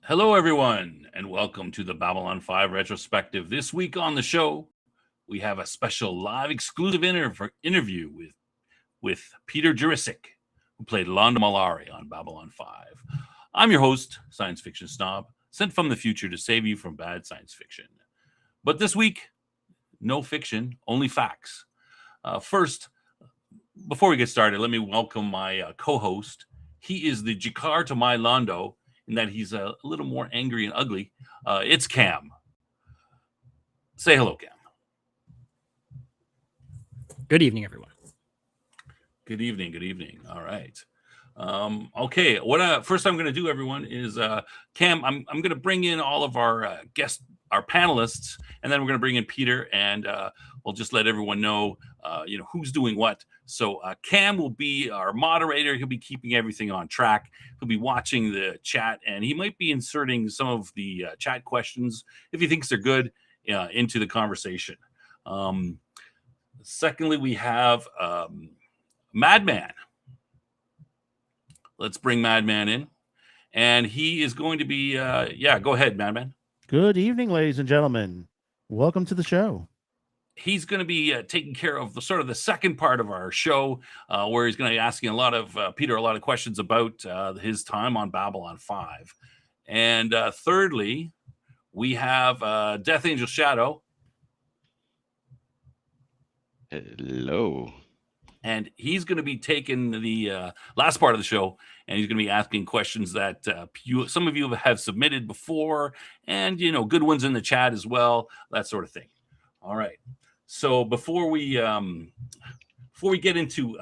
Hello, everyone, and welcome to the Babylon 5 Retrospective. This week on the show, we have a special live exclusive interview with Peter Jurasik, who played Londo Mollari on Babylon 5. I'm your host, Science Fiction Snob, sent from the future to save you from bad science fiction. But this week, no fiction, only facts. First, before we get started, let me welcome my co-host. He is the Jakar to my Londo, in that he's a little more angry and ugly. It's Cam. Say hello, Cam. Good evening, everyone. Good evening. Good evening. All right. Okay. What first I'm going to do, everyone, is Cam. I'm going to bring in all of our guests, our panelists, and then we're going to bring in Peter, and we'll just let everyone know, who's doing what. So Cam will be our moderator. He'll be keeping everything on track. He'll be watching the chat, and he might be inserting some of the chat questions, if he thinks they're good, into the conversation. Secondly, we have Madman. Let's bring Madman in. And he is going to be, go ahead, Madman. Good evening, ladies and gentlemen. Welcome to the show. He's going to be taking care of the second part of our show, where he's going to be asking Peter a lot of questions about his time on Babylon 5. And thirdly, we have Death Angel Shadow. Hello. And he's going to be taking the last part of the show, and he's going to be asking questions that some of you have submitted before, and good ones in the chat as well, that sort of thing. All right. So before we get into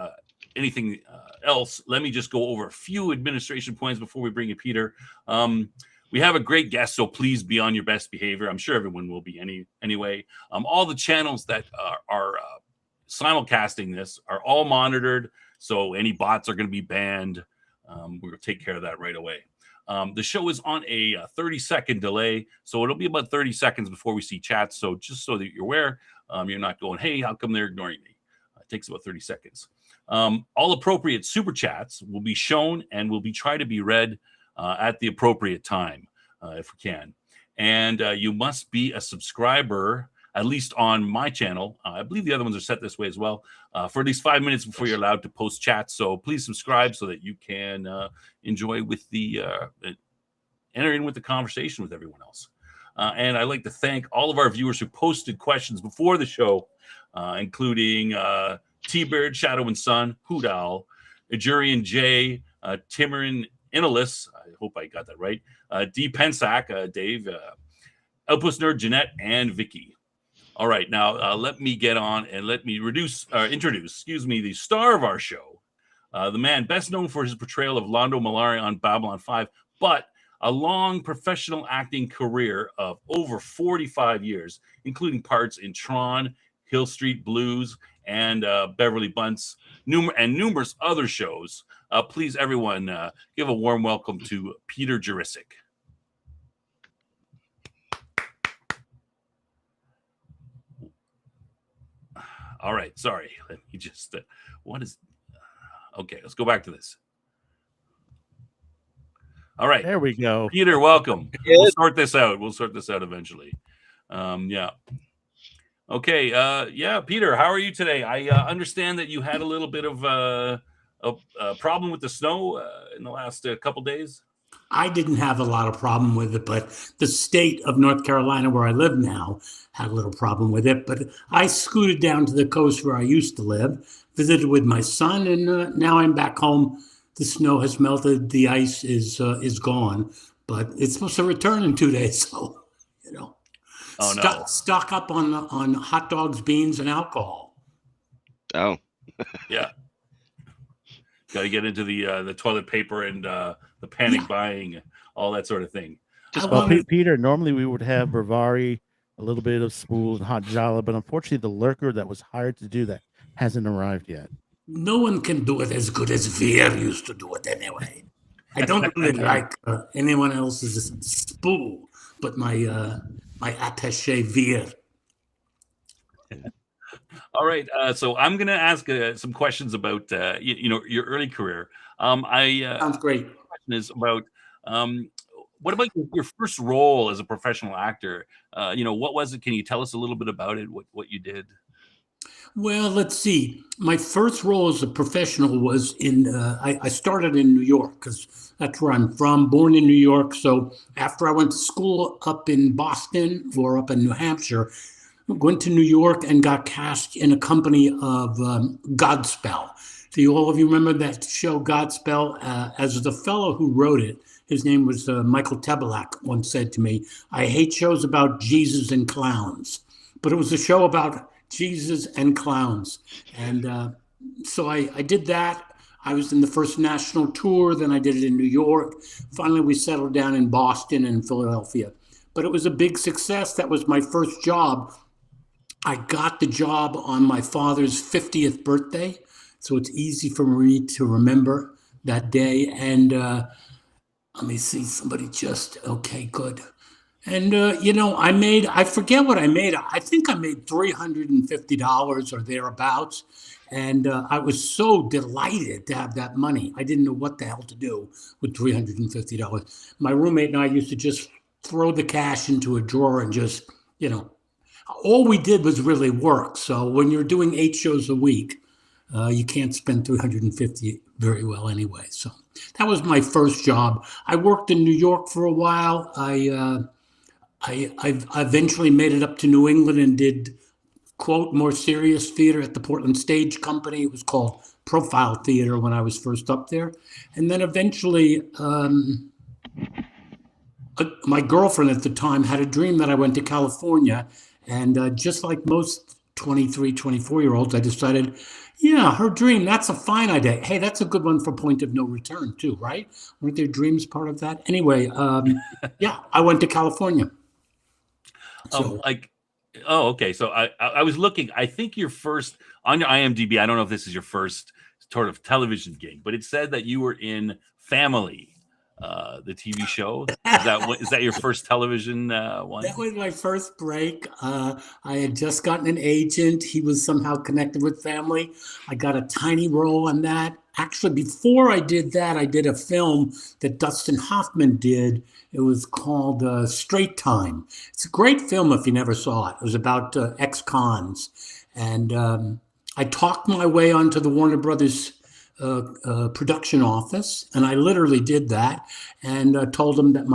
anything else, let me just go over a few administration points before we bring in Peter. We have a great guest, so please be on your best behavior. I'm sure everyone will be anyway. All the channels that are simulcasting this are all monitored, so any bots are going to be banned. We're going to take care of that right away. The show is on a 30-second delay, so it'll be about 30 seconds before we see chats. So just so that you're aware, you're not going, hey, how come they're ignoring me? It takes about 30 seconds. All appropriate super chats will be shown and will be tried to be read at the appropriate time, if we can. And you must be a subscriber, at least on my channel. I believe the other ones are set this way as well, for at least 5 minutes before you're allowed to post chats. So please subscribe so that you can enjoy with enter in with the conversation with everyone else. And I'd like to thank all of our viewers who posted questions before the show, including T-Bird, Shadow and Sun, Hoot Owl, Ajurian J, Timorin Inalis, I hope I got that right, D. Pensac, Dave, Elpus Nerd, Jeanette, and Vicky. All right, now let me get on and let me introduce, the star of our show, the man best known for his portrayal of Londo Mollari on Babylon 5, but a long professional acting career of over 45 years, including parts in Tron, Hill Street Blues, and Beverly Bunce, and numerous other shows. Please, everyone, give a warm welcome to Peter Jurasik. All right, sorry. Let me just, okay, let's go back to this. All right. There we go. Peter, welcome. We'll sort this out. We'll sort this out eventually. Yeah. Okay. Peter, how are you today? I understand that you had a little bit of a problem with the snow in the last couple days. I didn't have a lot of problem with it, but the state of North Carolina, where I live now, had a little problem with it. But I scooted down to the coast where I used to live, visited with my son, and now I'm back home. The snow has melted. The ice is gone, but it's supposed to return in 2 days. So, stock up on hot dogs, beans, and alcohol. Oh, yeah. Got to get into the toilet paper and the panic buying, all that sort of thing. Peter, normally we would have Bravari, a little bit of Spool and Hot Jala, but unfortunately the lurker that was hired to do that hasn't arrived yet. No one can do it as good as Veer used to do it anyway. I don't really like anyone else's Spool, but my attaché Veer. All right, so I'm going to ask some questions about your early career. Sounds great. Question is about What about your first role as a professional actor? What was it? Can you tell us a little bit about it? What you did? Well, let's see. My first role as a professional was I started in New York because that's where I'm from, born in New York. So after I went to school up in Boston or up in New Hampshire, went to New York and got cast in a company of Godspell. Do all of you remember that show Godspell? As the fellow who wrote it, his name was Michael Tebelak, once said to me, "I hate shows about Jesus and clowns." But it was a show about Jesus and clowns. And so I did that. I was in the first national tour. Then I did it in New York. Finally, we settled down in Boston and Philadelphia. But it was a big success. That was my first job. I got the job on my father's 50th birthday. So it's easy for me to remember that day. And let me see, somebody okay, good. And, I forget what I made. I think I made $350 or thereabouts. And I was so delighted to have that money. I didn't know what the hell to do with $350. My roommate and I used to just throw the cash into a drawer and just, all we did was really work. So when you're doing 8 shows a week, you can't spend $350 very well anyway. So that was my first job. I worked in New York for a while. I eventually made it up to New England and did, quote, more serious theater at the Portland Stage Company. It was called Profile Theater when I was first up there. And then eventually, my girlfriend at the time had a dream that I went to California. And just like most 23, 24-year-olds, I decided, yeah, her dream, that's a fine idea. Hey, that's a good one for Point of No Return too, right? Weren't their dreams part of that? Anyway, yeah, I went to California. So, okay. So I was looking, I think your first, on your IMDb, I don't know if this is your first sort of television gig, but it said that you were in Family, the TV show. Is that your first television one? That was my first break. I had just gotten an agent. He was somehow connected with Family. I got a tiny role on that. Actually, before I did that, I did a film that Dustin Hoffman did. It was called Straight Time. It's a great film if you never saw it. It was about ex-cons. And I talked my way onto the Warner Brothers production office, and I literally did that, and told them that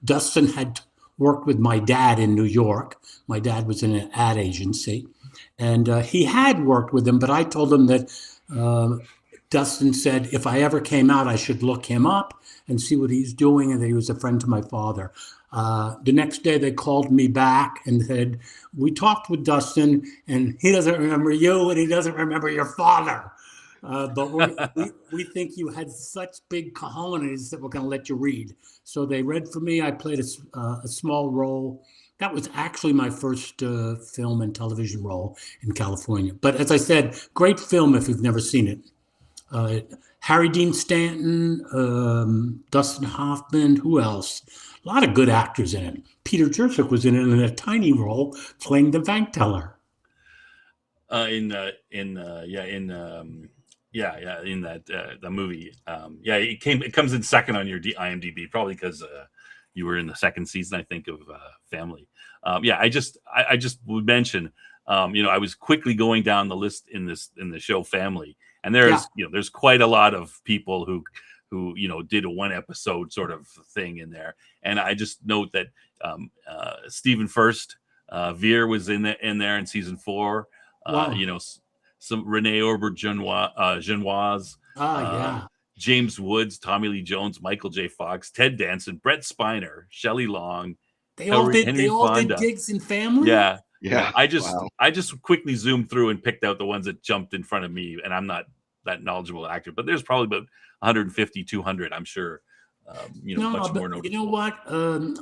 Dustin had worked with my dad in New York. My dad was in an ad agency, and he had worked with him, but I told him that Dustin said if I ever came out, I should look him up and see what he's doing, and that he was a friend to my father. The next day they called me back and said, we talked with Dustin, and he doesn't remember you, and he doesn't remember your father. But we think you had such big cojones that we're going to let you read. So they read for me. I played a small role. That was actually my first film and television role in California. But as I said, great film if you've never seen it. Harry Dean Stanton, Dustin Hoffman, who else? A lot of good actors in it. Peter Jurasik was in it in a tiny role playing the bank teller. In that the movie. It comes in second on your IMDb, probably because you were in the second season, I think, of Family. I just would mention, I was quickly going down the list in the show Family, and there's quite a lot of people who did a one episode sort of thing in there, and I just note that Stephen Furst, Veer was in there in season 4. Wow. Some Renee Auberjonois, James Woods, Tommy Lee Jones, Michael J. Fox, Ted Danson, Brett Spiner, Shelley Long. They all did gigs in Family? Yeah. Yeah. I just quickly zoomed through and picked out the ones that jumped in front of me, and I'm not that knowledgeable actor, but there's probably about 150, 200, I'm sure. Much more noticeable. You know what,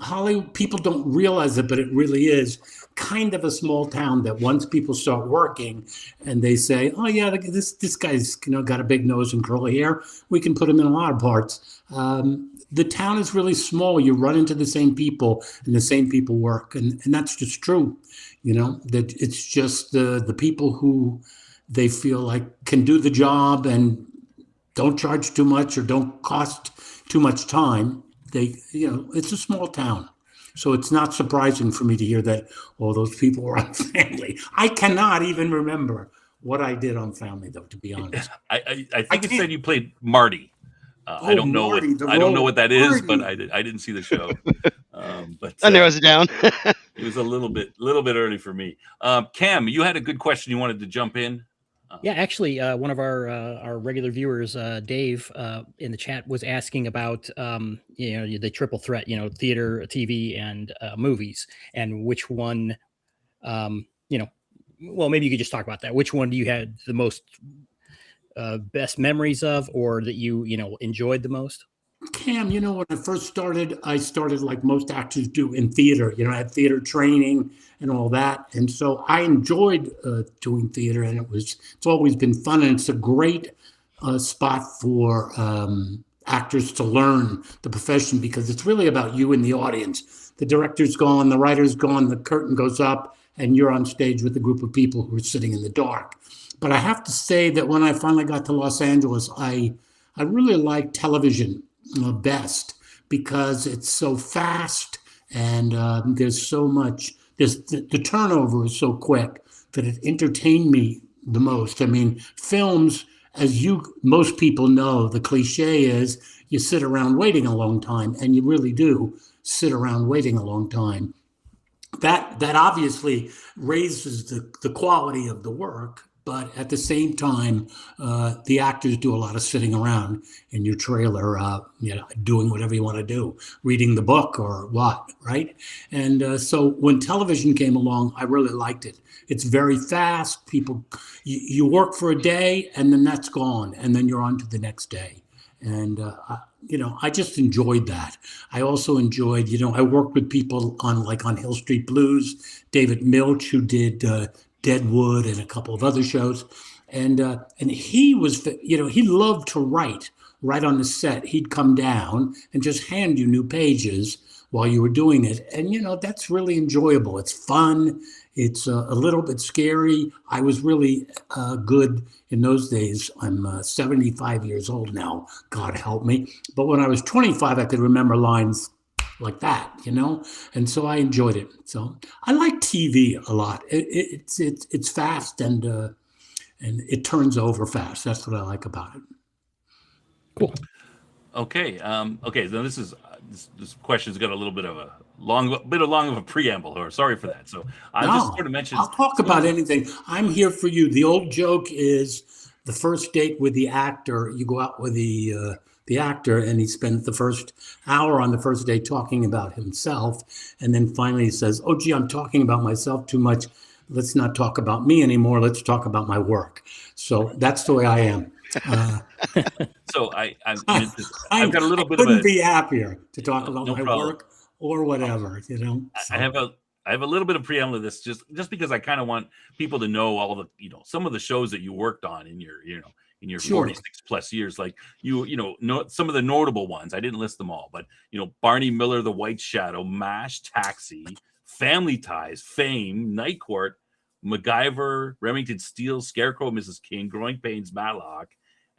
Hollywood, people don't realize it, but it really is kind of a small town that once people start working and they say, oh yeah, this guy's got a big nose and curly hair, we can put him in a lot of parts. The town is really small. You run into the same people and the same people work, and that's just true. That it's just the people who they feel like can do the job and don't charge too much or don't cost too much time. it's a small town. So it's not surprising for me to hear that all those people were on Family. I cannot even remember what I did on Family, though, to be honest. I think it said you played Marty. I don't know Marty, I don't know what that is, Marty. but I didn't see the show. But I narrows it down. it was a little bit early for me. Cam, you had a good question you wanted to jump in. Yeah, actually, one of our regular viewers, Dave, in the chat was asking about the triple threat, theater, TV, and movies, and which one, well, maybe you could just talk about that. Which one do you had the most best memories of, or that you enjoyed the most? Cam, when I first started, I started like most actors do in theater. I had theater training and all that. And so I enjoyed doing theater, and it's always been fun. And it's a great spot for actors to learn the profession, because it's really about you and the audience. The director's gone, the writer's gone, the curtain goes up, and you're on stage with a group of people who are sitting in the dark. But I have to say that when I finally got to Los Angeles, I really liked television best, because it's so fast, and there's so much. The turnover is so quick that it entertained me the most. I mean, films, as most people know, the cliche is you sit around waiting a long time, and you really do sit around waiting a long time. That obviously raises the quality of the work. But at the same time, the actors do a lot of sitting around in your trailer, doing whatever you want to do, reading the book or what, right? And so when television came along, I really liked it. It's very fast. People, you work for a day, and then that's gone, and then you're on to the next day. And I just enjoyed that. I also enjoyed, I worked with people on Hill Street Blues, David Milch, who did Deadwood and a couple of other shows. And he was, he loved to write right on the set. He'd come down and just hand you new pages while you were doing it. And, that's really enjoyable. It's fun. It's a little bit scary. I was really good in those days. I'm 75 years old now, God help me. But when I was 25, I could remember lines like that, and so I enjoyed it. So I like TV a lot. It's fast, and it turns over fast. That's what I like about it. Cool. Okay. Okay. So this question's got a little bit of a long of a preamble. Or sorry for that. So I just sort of mentioned. I'll talk about anything. I'm here for you. The old joke is the first date with the actor. You go out with the actor, and he spends the first hour on the first day talking about himself, and then finally he says, "Oh, gee, I'm talking about myself too much. Let's not talk about me anymore. Let's talk about my work." So that's the way I am. So I've got a little bit of couldn't be happier to talk about my problem. work or whatever, So. I have a little bit of preamble to this, just because I kind of want people to know all the some of the shows that you worked on in your Sure. 46 plus years, like know some of the notable ones. I didn't list them all, but Barney Miller, The White Shadow, MASH, Taxi, Family Ties, Fame, Night Court, MacGyver, Remington Steele, Scarecrow, Mrs. King, Growing Pains, Matlock,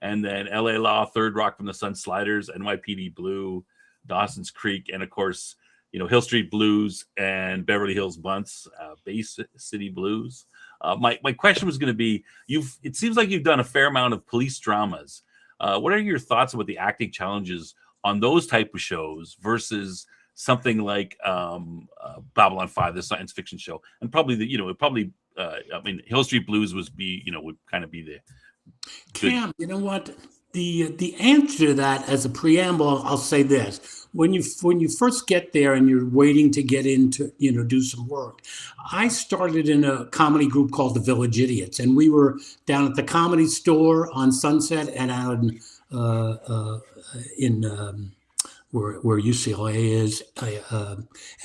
and then LA Law, Third Rock from the Sun, Sliders, NYPD Blue, Dawson's Creek, and of course Hill Street Blues and Beverly Hills Bunts, Bay City Blues. My question was going to be, it seems like you've done a fair amount of police dramas. What are your thoughts about the acting challenges on those type of shows versus something like Babylon 5, the science fiction show? And probably Hill Street Blues would kind of be the Cam, you know what? The answer to that, as a preamble, I'll say this. When you first get there and you're waiting to get into, do some work, I started in a comedy group called the Village Idiots, and we were down at the Comedy Store on Sunset and out in where UCLA is.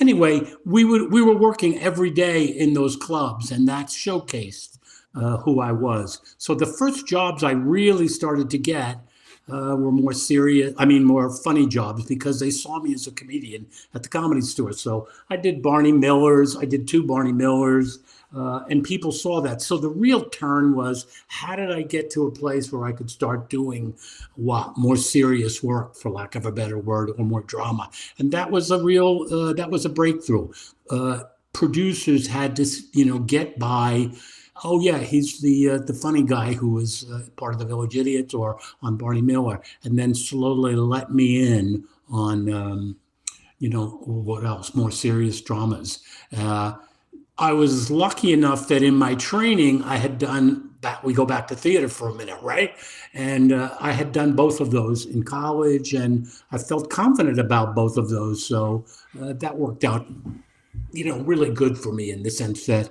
Anyway, we were working every day in those clubs, and that showcased who I was. So the first jobs I really started to get were more serious, more funny jobs because they saw me as a comedian at the Comedy Store. So I did Barney Millers. I did 2 Barney Millers. And people saw that. So the real turn was, how did I get to a place where I could start doing more serious work, for lack of a better word, or more drama? And that was that was a breakthrough. Producers had to, get by. Oh yeah, he's the funny guy who was part of the Village Idiots or on Barney Miller, and then slowly let me in on, what else? More serious dramas. I was lucky enough that in my training, I had done that. We go back to theater for a minute, right? And I had done both of those in college, and I felt confident about both of those. So that worked out, really good for me in the sense that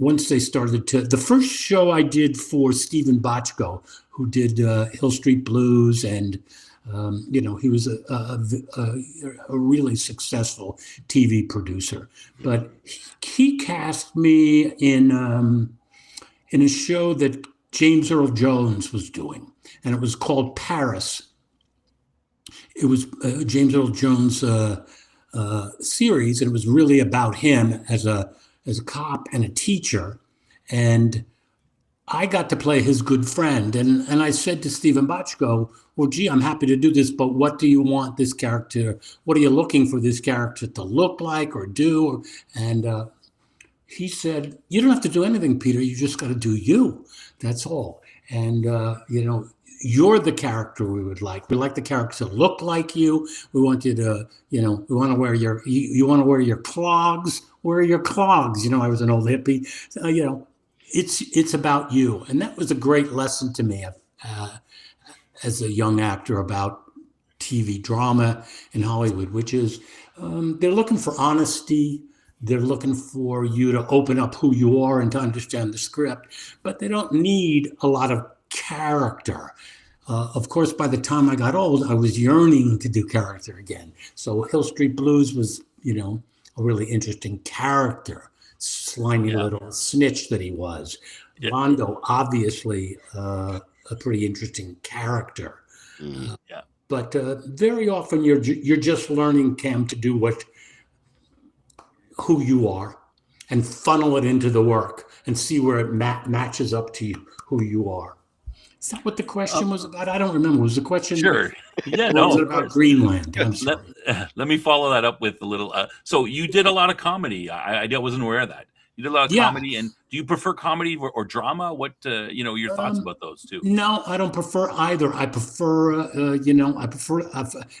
once they started the first show I did for Stephen Bochco, who did Hill Street Blues, and he was a really successful TV producer. But he cast me in a show that James Earl Jones was doing, and it was called Paris. It was James Earl Jones' series, and it was really about him as a cop and a teacher. And I got to play his good friend. And I said to Stephen Bochco, well, gee, I'm happy to do this, but what do you want this character, what are you looking for this character to look like or do? And he said, you don't have to do anything, Peter. You just got to do you. That's all. And, you're the character we would like. We like the character to look like you. We want you to, we want to wear you want to wear your clogs. Wear your clogs. I was an old hippie. It's about you. And that was a great lesson to me as a young actor about TV drama in Hollywood, which is they're looking for honesty. They're looking for you to open up who you are and to understand the script, but they don't need a lot of character. Of course, by the time I got old, I was yearning to do character again. So Hill Street Blues was, a really interesting character, slimy little snitch that he was. Yeah. Rondo, obviously, a pretty interesting character. But very often you're just learning, Cam, to do who you are and funnel it into the work and see where it matches up to who you are. Is that what the question was about? I don't remember. Was the question? Sure. Yeah, no. Was it about Greenland? I'm sorry. Let me follow that up with a little. So you did a lot of comedy. I wasn't aware of that. You did a lot of comedy, and do you prefer comedy or drama? What your thoughts about those two? No, I don't prefer either. I prefer,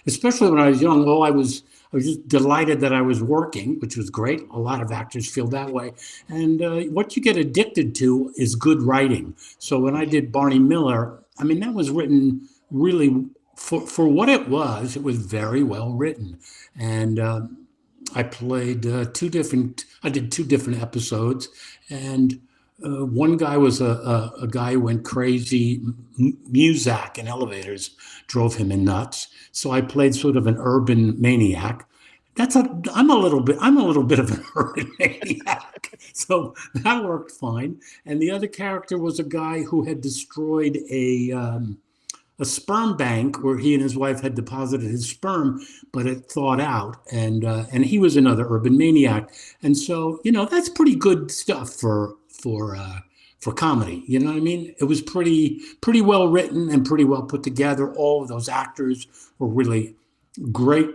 especially when I was young. Well, I was just delighted that I was working, which was great. A lot of actors feel that way. And what you get addicted to is good writing. So when I did Barney Miller, that was written really for what it was. It was very well written, and I played I did 2 different episodes, and one guy was a guy who went crazy. Muzak and elevators drove him nuts. So I played sort of an urban maniac. I'm a little bit of an urban maniac. So that worked fine. And the other character was a guy who had destroyed a sperm bank where he and his wife had deposited his sperm, but it thawed out, and he was another urban maniac. And so, that's pretty good stuff for comedy. You know what I mean? It was pretty well written and pretty well put together. All of those actors were really great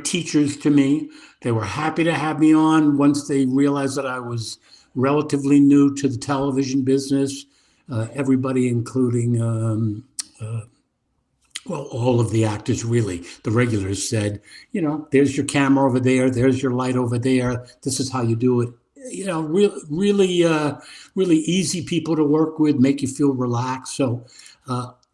teachers to me. They were happy to have me on once they realized that I was relatively new to the television business. Everybody, including all of the actors, really, the regulars, said, there's your camera over there, there's your light over there, this is how you do it. Really easy people to work with, make you feel relaxed. So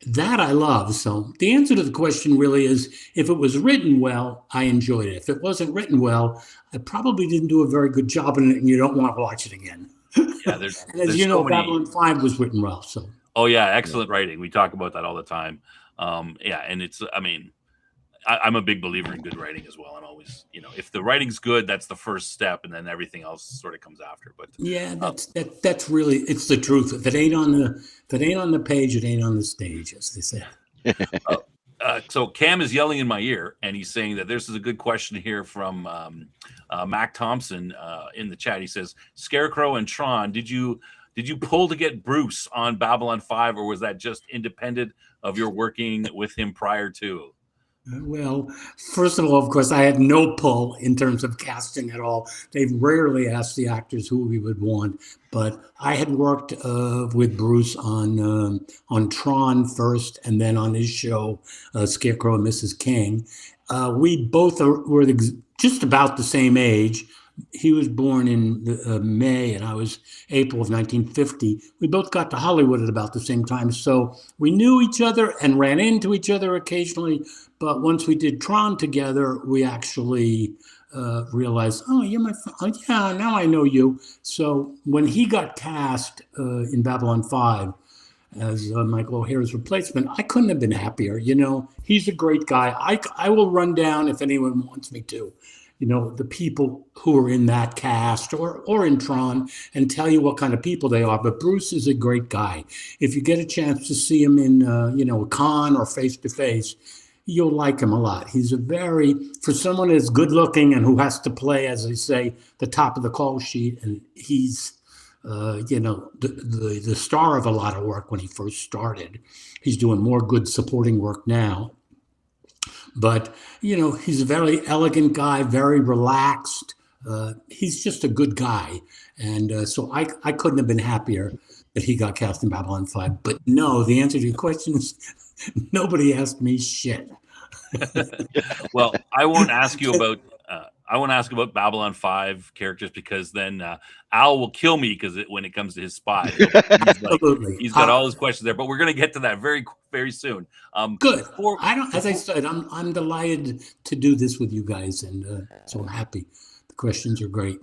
that I love. So the answer to the question really is, if it was written well, I enjoyed it. If it wasn't written well, I probably didn't do a very good job in it, and you don't want to watch it again. Yeah, there's Babylon 5 was written well. So. Oh yeah, excellent writing. We talk about that all the time. And it's, I'm a big believer in good writing as well. I'm always, if the writing's good, that's the first step, and then everything else sort of comes after. But yeah, that's really, it's the truth. If it ain't on the page, it ain't on the stage, as they say. So Cam is yelling in my ear, and he's saying that this is a good question here from Mac Thompson in the chat. He says, Scarecrow and Tron, did you pull to get Bruce on Babylon 5, or was that just independent of your working with him prior to? Well, first of all, of course, I had no pull in terms of casting at all. They rarely asked the actors who we would want, but I had worked with Bruce on Tron first, and then on his show, Scarecrow and Mrs. King. We both were just about the same age. He was born in May, and I was April of 1950. We both got to Hollywood at about the same time, so we knew each other and ran into each other occasionally. But once we did Tron together, we actually realized, oh, you're my friend. Oh, yeah, now I know you. So when he got cast in Babylon 5 as Michael O'Hara's replacement, I couldn't have been happier. He's a great guy. I will run down if anyone wants me to. The people who are in that cast or in Tron and tell you what kind of people they are. But Bruce is a great guy. If you get a chance to see him in, a con or face-to-face, you'll like him a lot. He's for someone as good looking and who has to play, as they say, the top of the call sheet. And he's, the star of a lot of work when he first started. He's doing more good supporting work now. But, he's a very elegant guy, very relaxed. He's just a good guy. And so I couldn't have been happier that he got cast in Babylon 5. But no, the answer to your question is nobody asked me shit. Well, I won't ask you about Babylon 5 characters, because then Al will kill me when it comes to his spy. He's got all his questions there, but we're going to get to that very, very soon. Good. As I said, I'm delighted to do this with you guys, and so I'm happy. The questions are great.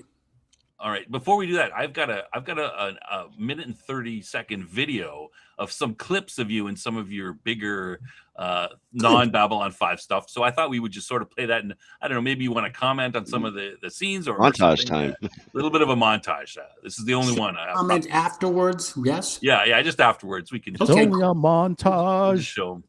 All right. Before we do that, I've got a minute and 30-second video of some clips of you and some of your bigger non-Babylon 5 stuff. So I thought we would just sort of play that, and I don't know, maybe you want to comment on some of the scenes or montage time. A little bit of a montage. This is the only one. Comment afterwards. Yes. Yeah. Just afterwards we can. It's only a montage. Show.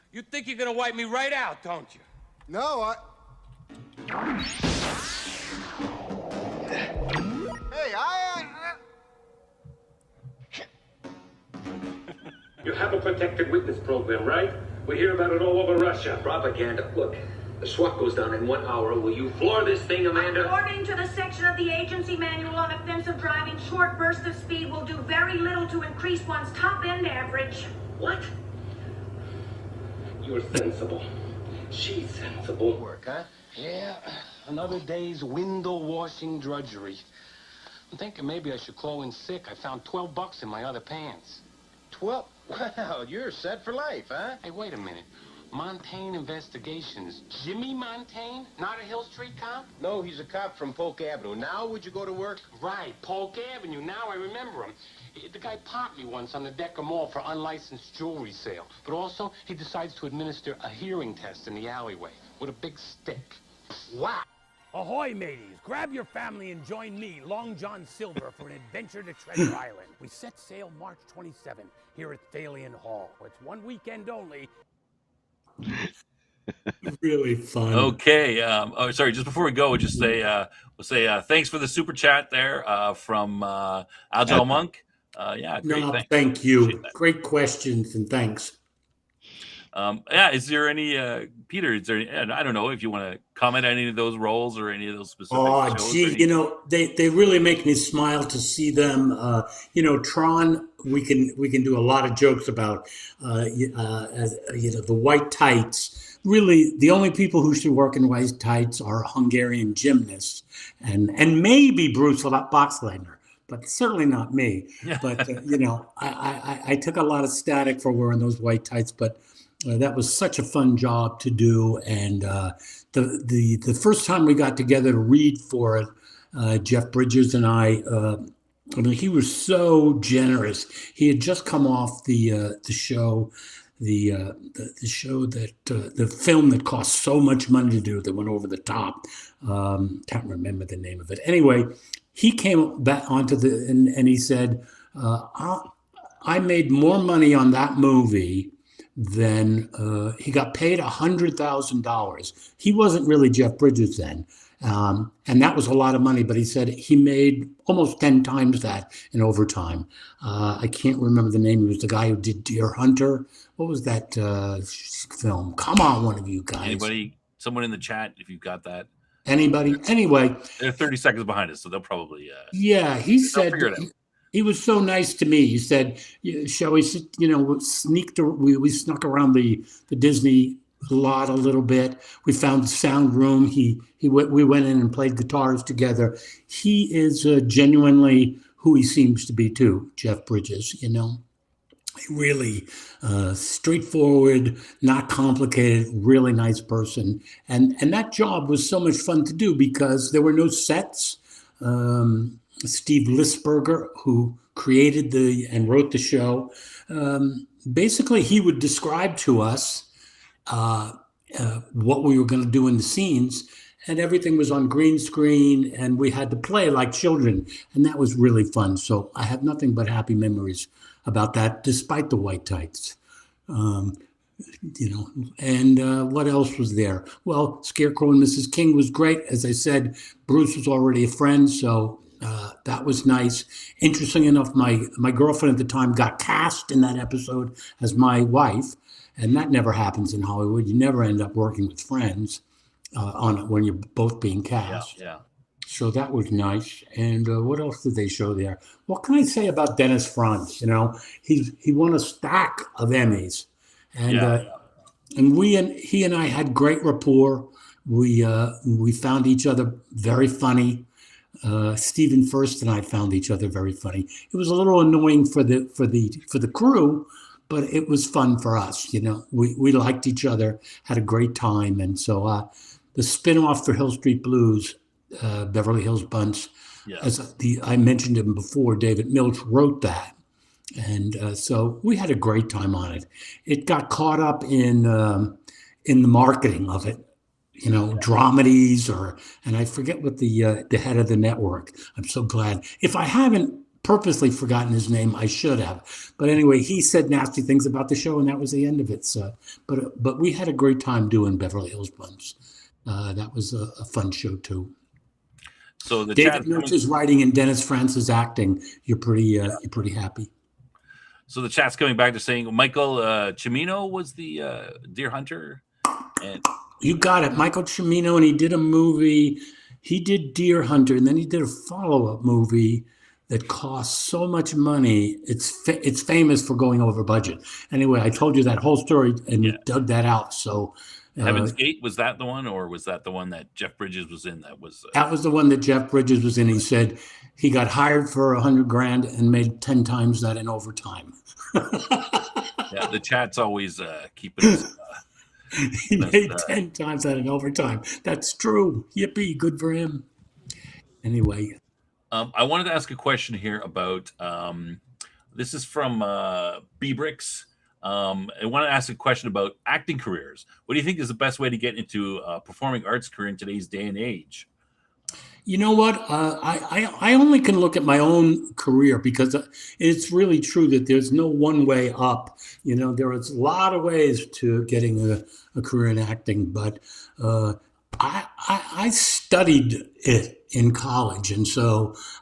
You think you're gonna wipe me right out, don't you? No, Hey, You have a protected witness program, right? We hear about it all over Russia. Propaganda. Look, the SWAT goes down in 1 hour. Will you floor this thing, Amanda? According to the section of the agency manual on offensive driving, short bursts of speed will do very little to increase one's top-end average. What? You're sensible. She's sensible. Work, huh? Yeah, another day's window washing drudgery. I'm thinking maybe I should call in sick. I found $12 in my other pants. 12? Wow, you're set for life, huh? Hey, wait a minute. Montaigne Investigations. Jimmy Montaigne? Not a Hill Street cop? No, he's a cop from Polk Avenue. Now would you go to work? Right, Polk Avenue. Now I remember him. The guy popped me once on the Decker Mall for unlicensed jewelry sale. But also, he decides to administer a hearing test in the alleyway with a big stick. Wow. Ahoy, mateys! Grab your family and join me, Long John Silver, for an adventure to Treasure Island. We set sail March 27 here at Thalian Hall. It's one weekend only. Really fun. Okay. Sorry. Just before we go, we'll just say we'll say thanks for the super chat there from Agile Monk. Yeah. Great. No, thanks. thank you. Great questions and thanks. Is there any Peter? Is there? I don't know if you want to comment on any of those roles or any of those specific. Oh, shows gee, they really make me smile to see them. Tron. We can do a lot of jokes about. The white tights. Really, the only people who should work in white tights are Hungarian gymnasts and maybe Bruce Boxleitner. but certainly not me. But I took a lot of static for wearing those white tights, but that was such a fun job to do. And the first time we got together to read for it, Jeff Bridges and I mean, he was so generous. He had just come off the show, the show that the film that cost so much money to do that went over the top. Can't remember the name of it. Anyway, he came back onto and he said, I made more money on that movie than he got paid $100,000. He wasn't really Jeff Bridges then. And that was a lot of money, but he said he made almost 10 times that in overtime. I can't remember the name. It was the guy who did Deer Hunter. What was that film? Come on, one of you guys. Anybody, someone in the chat, if you've got that. Anybody? Anyway. They're 30 seconds behind us, so they'll probably. Yeah, he said he was so nice to me. He said, shall we, we snuck around the Disney lot a little bit. We found the sound room. We went in and played guitars together. He is genuinely who he seems to be too, Jeff Bridges, really straightforward, not complicated, really nice person. And that job was so much fun to do because there were no sets. Steve Lisberger, who created and wrote the show, basically he would describe to us what we were going to do in the scenes, and everything was on green screen, and we had to play like children, and that was really fun. So I have nothing but happy memories about that, despite the white tights. And what else was there? Well, Scarecrow and Mrs. King was great. As I said, Bruce was already a friend, so that was nice. Interesting enough, my girlfriend at the time got cast in that episode as my wife. And that never happens in Hollywood. You never end up working with friends when you're both being cast. Yeah. So that was nice. And what else did they show there? What can I say about Dennis Franz? He won a stack of Emmys, and he and I had great rapport. We found each other very funny. Stephen First and I found each other very funny. It was a little annoying for the crew, but it was fun for us. We liked each other, had a great time. And so the spinoff for Hill Street Blues, Beverly Hills Bunts, I mentioned him before, David Milch wrote that. And so we had a great time on it. It got caught up in the marketing of it, dramedies and I forget what the head of the network. I'm so glad. If I haven't purposely forgotten his name, I should have. But anyway, he said nasty things about the show, and that was the end of it. So, but we had a great time doing Beverly Hills Bunts. That was a fun show too. So the David Milch's writing and Dennis Franz's acting. You're pretty happy. So the chat's coming back to saying Michael Cimino was the Deer Hunter, and you got it, Michael Cimino, and he did a movie. He did Deer Hunter, and then he did a follow-up movie that costs so much money. It's famous for going over budget. Anyway, I told you that whole story, and you dug that out. So, Heaven's Gate, was that the one, or was that the one that Jeff Bridges was in? That was the one that Jeff Bridges was in. He said he got hired for $100,000 and made 10 times that in overtime. Yeah, the chat's always keeping us. He made 10 times that in overtime. That's true. Yippee, good for him. Anyway. I wanted to ask a question here about, this is from B-Bricks. I want to ask a question about acting careers. What do you think is the best way to get into a performing arts career in today's day and age? You know what? I only can look at my own career because it's really true that there's no one way up. There is a lot of ways to getting a career in acting, but I studied it in college, and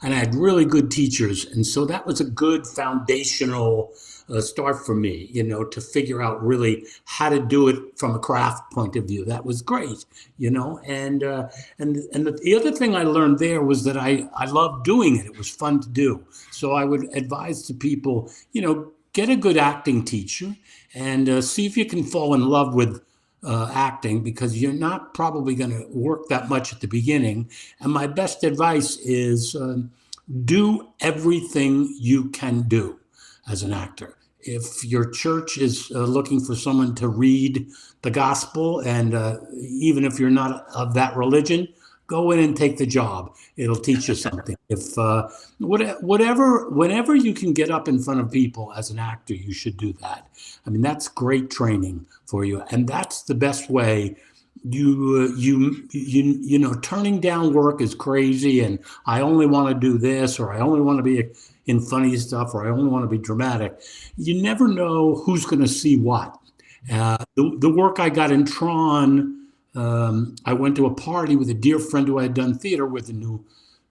I had really good teachers, and so that was a good foundational start for me, to figure out really how to do it from a craft point of view. That was great, and the other thing I learned there was that I loved doing it. It was fun to do. So I would advise to people, get a good acting teacher and see if you can fall in love with acting, because you're not probably going to work that much at the beginning. And my best advice is do everything you can do as an actor. If your church is looking for someone to read the gospel, and even if you're not of that religion, go in and take the job. It'll teach you something. If whenever you can get up in front of people as an actor, you should do that. I mean, that's great training for you, and that's the best way. You know, turning down work is crazy, and I only want to do this, or I only want to be in funny stuff, or I only want to be dramatic. You never know who's going to see what. The work I got in Tron, I went to a party with a dear friend who I had done theater with in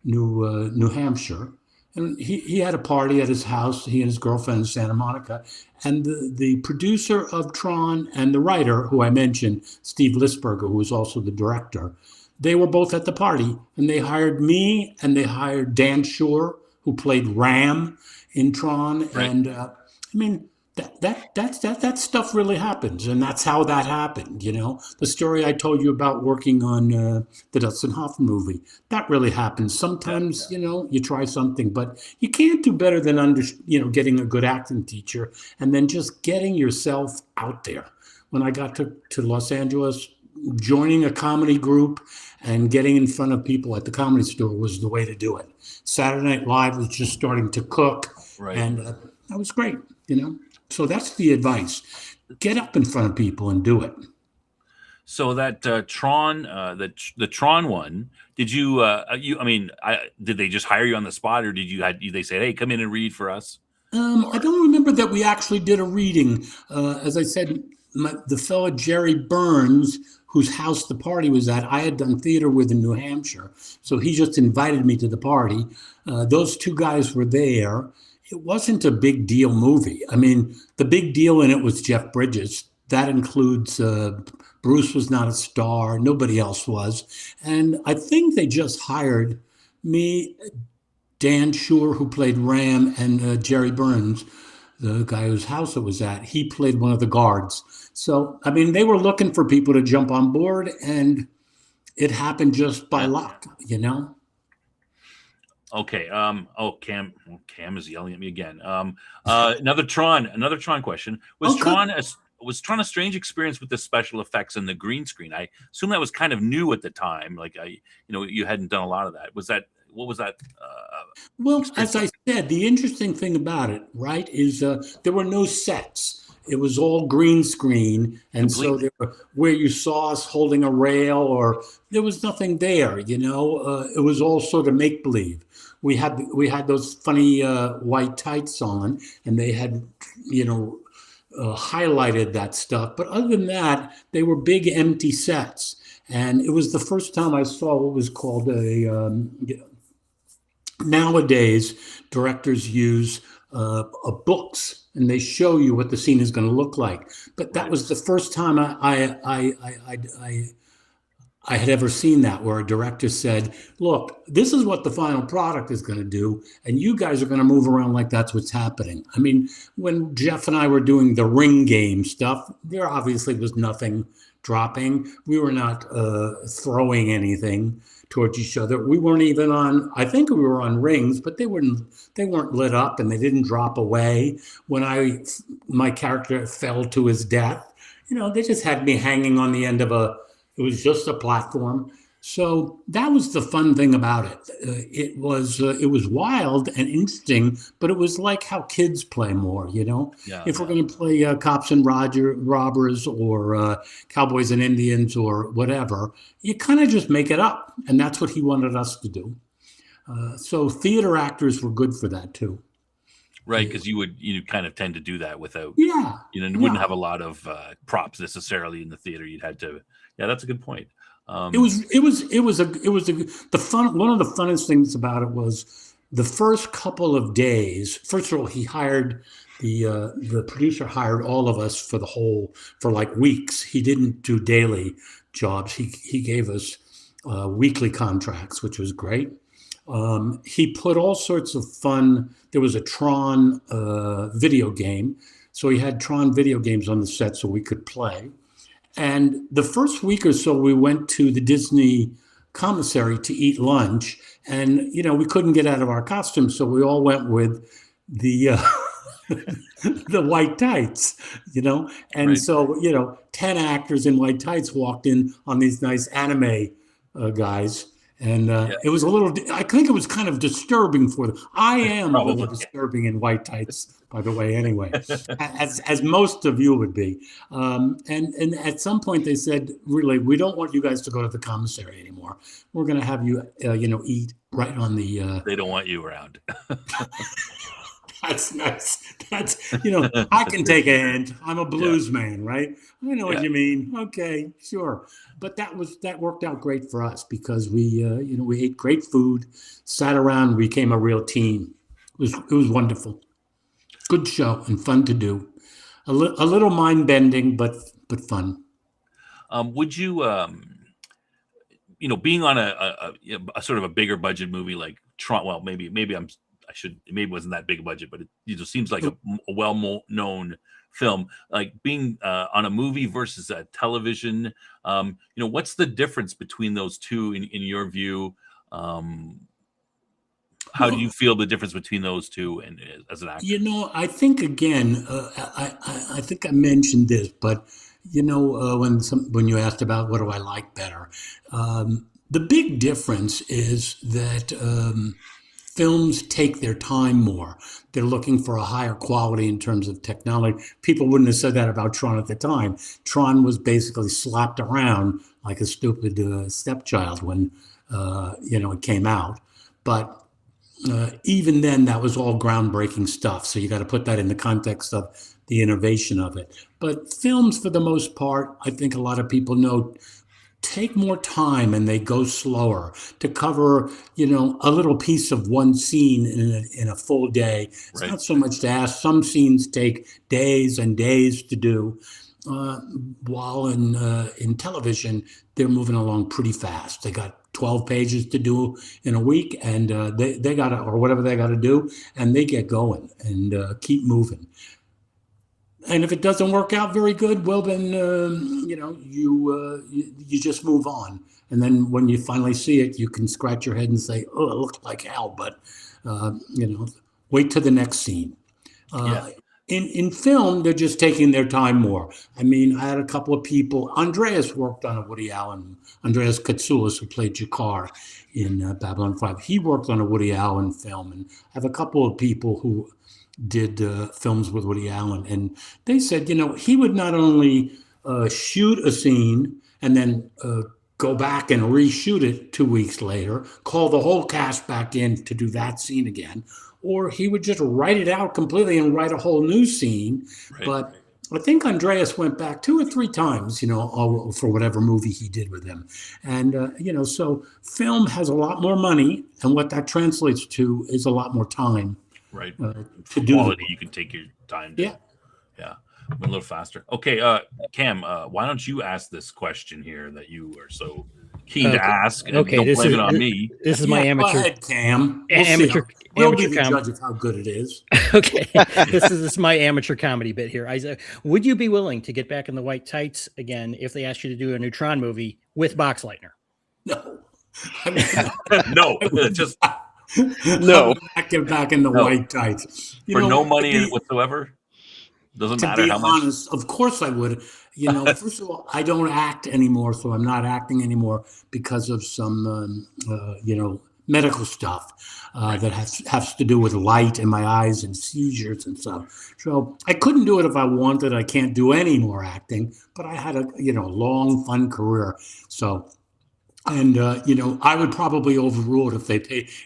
New Hampshire. And he had a party at his house, he and his girlfriend in Santa Monica. And the producer of Tron and the writer, who I mentioned, Steve Lisberger, who was also the director, they were both at the party. And they hired me, and they hired Dan Shore, who played Ram in Tron. Right. And I mean, that stuff really happens, and that's how that happened. You know, the story I told you about working on the Dustin Hoffman movie, that really happens. Sometimes, you know, you try something, but you can't do better than getting a good acting teacher and then just getting yourself out there. When I got to Los Angeles, joining a comedy group and getting in front of people at the Comedy Store was the way to do it. Saturday Night Live was just starting to cook, right. And that was great, you know. So that's the advice. Get up in front of people and do it. So that Tron, the Tron one, did you? Did they just hire you on the spot, or did they say, "Hey, come in and read for us"? I don't remember that we actually did a reading. As I said, the fellow Jerry Burns, whose house the party was at, I had done theater with in New Hampshire, so he just invited me to the party. Those two guys were there. It wasn't a big deal movie. I mean, the big deal in it was Jeff Bridges. That includes Bruce was not a star. Nobody else was. And I think they just hired me, Dan Shore, who played Ram, and Jerry Burns, the guy whose house it was at. He played one of the guards. So, I mean, they were looking for people to jump on board, and it happened just by luck, you know? Okay. Cam is yelling at me again. Another Tron question. Was Tron a strange experience with the special effects and the green screen? I assume that was kind of new at the time. Like you hadn't done a lot of that. What was that? Well, as I said, the interesting thing about it, right, is there were no sets. It was all green screen, and completely. So where you saw us holding a rail, or there was nothing there. You know, it was all sort of make believe. We had those funny white tights on, and they had, highlighted that stuff. But other than that, they were big empty sets, and it was the first time I saw what was called nowadays directors use books, and they show you what the scene is going to look like. But that was the first time I had ever seen that, where a director said, look, this is what the final product is going to do, and you guys are going to move around like that's what's happening. I mean, when Jeff and I were doing the ring game stuff, there obviously was nothing dropping. We were not throwing anything towards each other. We weren't even on, I think we were on rings, but they weren't lit up, and they didn't drop away. When my character fell to his death, they just had me hanging on the end of it was just a platform. So that was the fun thing about it. It was wild and interesting, but it was like how kids play more, If we're going to play Cops and Robbers or Cowboys and Indians or whatever, you kind of just make it up. And that's what he wanted us to do. So theater actors were good for that too. Right, because you kind of tend to do that without, wouldn't have a lot of props necessarily in the theater. You'd had to, that's a good point. It was the fun. One of the funnest things about it was the first couple of days. First of all, he hired the producer hired all of us for like weeks. He didn't do daily jobs. He gave us weekly contracts, which was great. He put all sorts of fun. There was a Tron video game, so he had Tron video games on the set so we could play. And the first week or so, we went to the Disney commissary to eat lunch, and we couldn't get out of our costumes, so we all went with the the white tights, and Right. so 10 actors in white tights walked in on these nice anime guys. And it was I think it was kind of disturbing for them. I am a little disturbing in white tights, by the way, anyway, as most of you would be. And at some point they said, really, we don't want you guys to go to the commissary anymore. We're going to have you, eat right on the... They don't want you around. That's nice. That's, I can take a hint. I'm a blues man, right? I know what you mean. Okay, sure. But that worked out great for us because we ate great food, sat around, we became a real team. It was wonderful. Good show and fun to do. A little mind bending, but fun. Would you, being on a sort of a bigger budget movie like Tron? Well, maybe it wasn't that big a budget, but it just seems like a well-known film. Like being on a movie versus a television, what's the difference between those two in your view? How do you feel the difference between those two and as an actor? I think again, I think I mentioned this, but when you asked about what do I like better, the big difference is that films take their time more. They're looking for a higher quality in terms of technology. People wouldn't have said that about Tron at the time. Tron was basically slapped around like a stupid stepchild when it came out. But even then, that was all groundbreaking stuff. So you got to put that in the context of the innovation of it. But films, for the most part, I think a lot of people know, take more time and they go slower to cover, a little piece of one scene in a full day. It's not so much to ask. Some scenes take days and days to do, while in television, they're moving along pretty fast. They got 12 pages to do in a week, and they got to, or whatever they got to do, and they get going and keep moving. And if it doesn't work out very good, well, then, you just move on. And then when you finally see it, you can scratch your head and say, oh, it looked like hell, but, wait till the next scene. In film, they're just taking their time more. I mean, I had a couple of people. Andreas worked on a Woody Allen. Andreas Katsoulis, who played Jakar in Babylon 5. He worked on a Woody Allen film. And I have a couple of people who did films with Woody Allen. And they said, he would not only shoot a scene and then go back and reshoot it 2 weeks later, call the whole cast back in to do that scene again, or he would just write it out completely and write a whole new scene. Right. But I think Andreas went back 2 or 3 times, for whatever movie he did with him. And, so film has a lot more money, and what that translates to is a lot more time. Right. To do quality, you can take your time. Yeah. A little faster. Okay, Cam, why don't you ask this question here that you are so keen to ask? And okay, don't blame it on me. This is my amateur. Go ahead, Cam. We'll be the judge of how good it is. Okay, this is my amateur comedy bit here. Would you be willing to get back in the white tights again if they asked you to do a new Tron movie with Boxleitner? No. No. Just no. Get back in the white tights. For no money whatsoever? Doesn't matter how much. To be honest, of course I would. First of all, I don't act anymore, so I'm not acting anymore because of some, medical stuff that has to do with light in my eyes and seizures and stuff. So I couldn't do it if I wanted. I can't do any more acting, but I had a long, fun career. So. And I would probably overrule it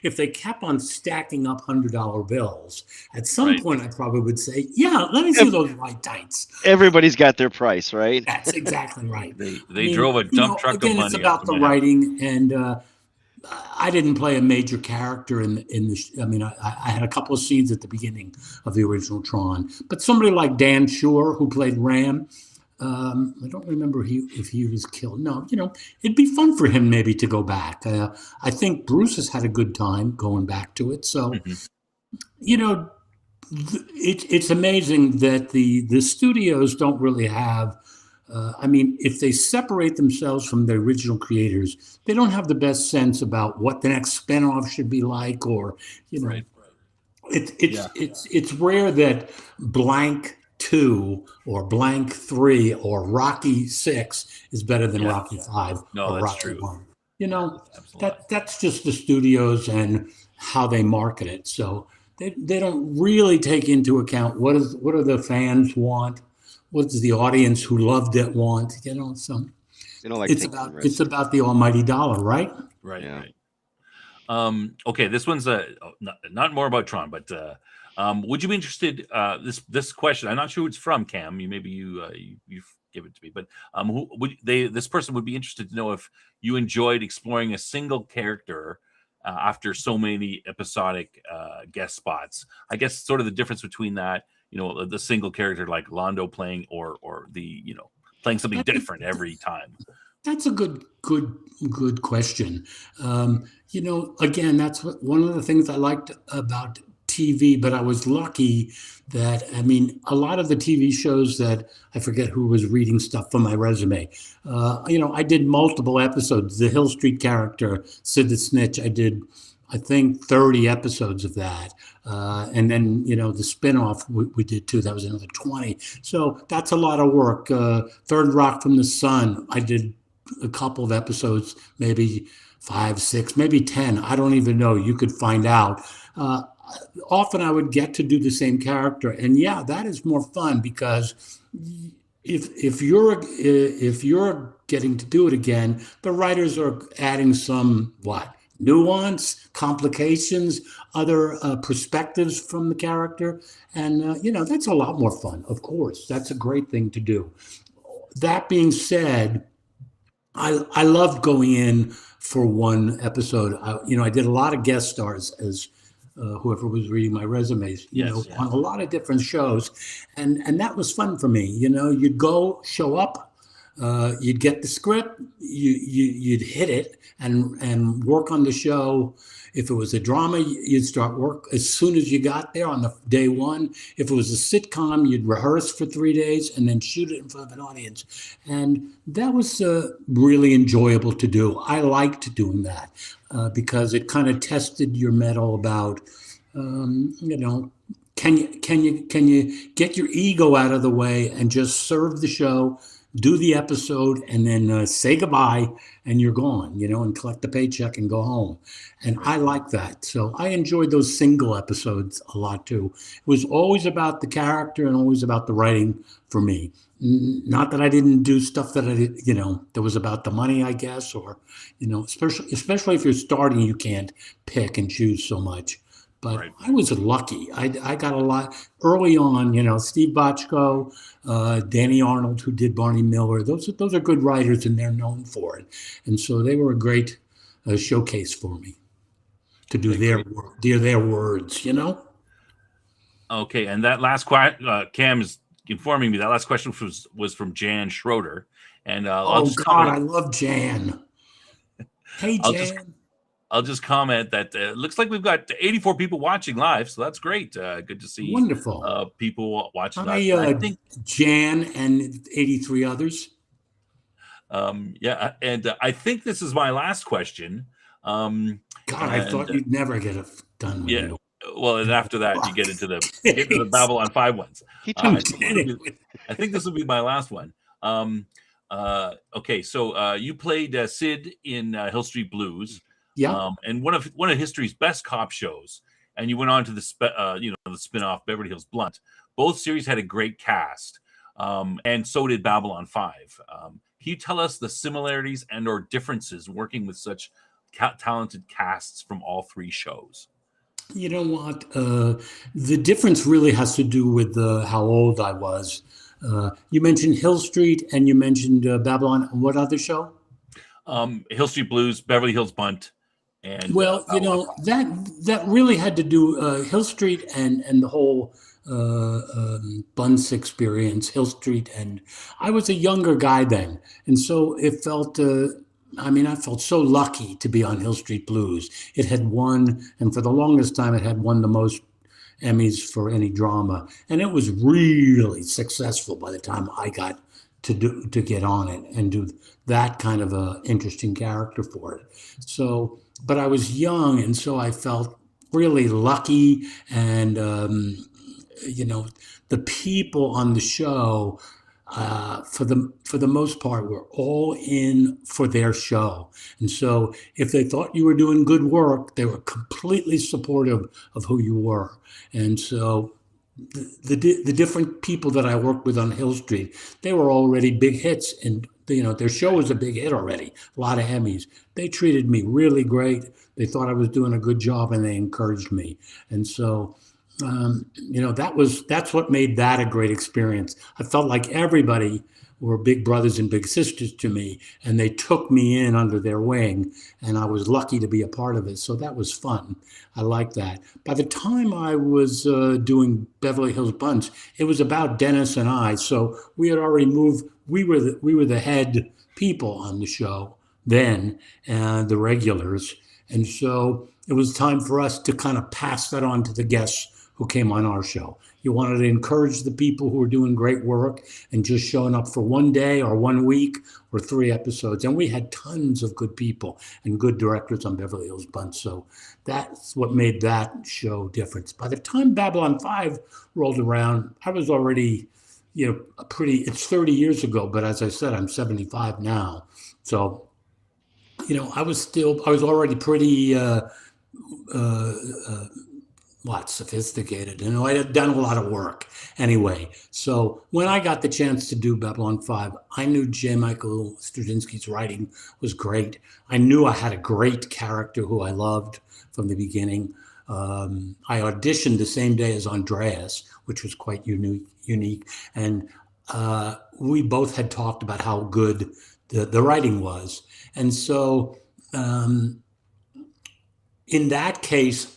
if they kept on stacking up $100 bills. At some point, I probably would say, "Yeah, let me see those white tights." Everybody's got their price, right? That's exactly right. They drove a dump truck of money. It's about the writing, and I didn't play a major character in the. I mean, I had a couple of scenes at the beginning of the original Tron, but somebody like Dan Shore, who played Ram. I don't remember if he was killed. No, it'd be fun for him maybe to go back. I think Bruce has had a good time going back to it. So, it's amazing that the studios don't really have I mean, if they separate themselves from the original creators, they don't have the best sense about what the next spinoff should be like, or Right. it's rare that blank 2 or blank 3 or Rocky 6 is better than Rocky 5 No, or that's Rocky true. 1. That's just the studios and how they market it. So they don't really take into account what do the fans want, what does the audience who loved it want, So They don't like it's taking about risks. the almighty dollar, right? Right. Yeah. Right. Okay, this one's not more about Tron, but would you be interested? This question, I'm not sure who it's from, Cam. You give it to me, but this person would be interested to know if you enjoyed exploring a single character after so many episodic guest spots. I guess sort of the difference between that, the single character like Londo playing or the playing something different every time. That's a good question. Again, that's one of the things I liked about TV, but I was lucky that, a lot of the TV shows that I forget who was reading stuff from my resume. I did multiple episodes. The Hill Street character, Sid the Snitch, I did, I think, 30 episodes of that. And then, the spinoff we did too. That was another 20. So that's a lot of work. Third Rock from the Sun, I did a couple of episodes, maybe 5, 6, maybe 10. I don't even know. You could find out. Often I would get to do the same character, and that is more fun because if you're getting to do it again, the writers are adding some nuance, complications, other perspectives from the character, and that's a lot more fun. Of course, that's a great thing to do. That being said, I loved going in for one episode. I did a lot of guest stars as whoever was reading my resumes, on a lot of different shows. And that was fun for me. You'd go, show up, you'd get the script, you'd hit it and work on the show. If it was a drama, you'd start work as soon as you got there on the day one. If it was a sitcom, you'd rehearse for 3 days and then shoot it in front of an audience. And that was really enjoyable to do. I liked doing that because it kind of tested your mettle about, can you get your ego out of the way and just serve the show, do the episode, and then say goodbye, and you're gone, and collect the paycheck and go home. And I like that. So I enjoyed those single episodes a lot too. It was always about the character and always about the writing for me. Not that I didn't do stuff that that was about the money, I guess, or, especially if you're starting, you can't pick and choose so much. But right. I was lucky. I got a lot early on, Steve Bochco, Danny Arnold, who did Barney Miller. Those are good writers, and they're known for it. And so they were a great showcase for me to do their words, Okay, and that last Cam is informing me that last question was from Jan Schroeder. And I love Jan. Hey, Jan. I'll just comment that it looks like we've got 84 people watching live, so that's great. Good to see. Wonderful. People watching live. I think Jan and 83 others. And I think this is my last question. I thought you'd never get it done with you. Well, and after that, you get into the Babylon 5 ones. I think this will be my last one. Okay, so you played Sid in Hill Street Blues. Yeah, and one of history's best cop shows, and you went on to the spinoff Beverly Hills Blunt. Both series had a great cast, and so did Babylon 5. Can you tell us the similarities and/or differences working with such talented casts from all three shows? You know what? The difference really has to do with how old I was. You mentioned Hill Street, and you mentioned Babylon. What other show? Hill Street Blues, Beverly Hills Blunt. And that really had to do Hill Street and the whole Bunce experience, Hill Street, and I was a younger guy then, and so it felt. I felt so lucky to be on Hill Street Blues. It had won, and for the longest time, it had won the most Emmys for any drama, and it was really successful by the time I got to get on it and do that kind of a interesting character for it. So, but I was young, and so I felt really lucky. And the people on the show, for the most part, were all in for their show. And so if they thought you were doing good work, they were completely supportive of who you were. And so the different people that I worked with on Hill Street, they were already big hits, and their show was a big hit already, a lot of Emmys. They treated me really great. They thought I was doing a good job, and they encouraged me. And so that's what made that a great experience. I felt like everybody were big brothers and big sisters to me, and they took me in under their wing, and I was lucky to be a part of it. So that was fun. I liked that. By the time I was doing Beverly Hills Bunch, it was about Dennis and I. So we had already moved. We were the head people on the show then, and the regulars. And so it was time for us to kind of pass that on to the guests who came on our show. You wanted to encourage the people who were doing great work and just showing up for one day or 1 week or 3 episodes. And we had tons of good people and good directors on Beverly Hills Bunch. So that's what made that show different. By the time Babylon 5 rolled around, I was already, it's 30 years ago, but as I said, I'm 75 now. So, I was already pretty, sophisticated. I had done a lot of work anyway. So when I got the chance to do Babylon 5, I knew J. Michael Straczynski's writing was great. I knew I had a great character who I loved from the beginning. I auditioned the same day as Andreas, which was quite unique. And we both had talked about how good the writing was. And so in that case,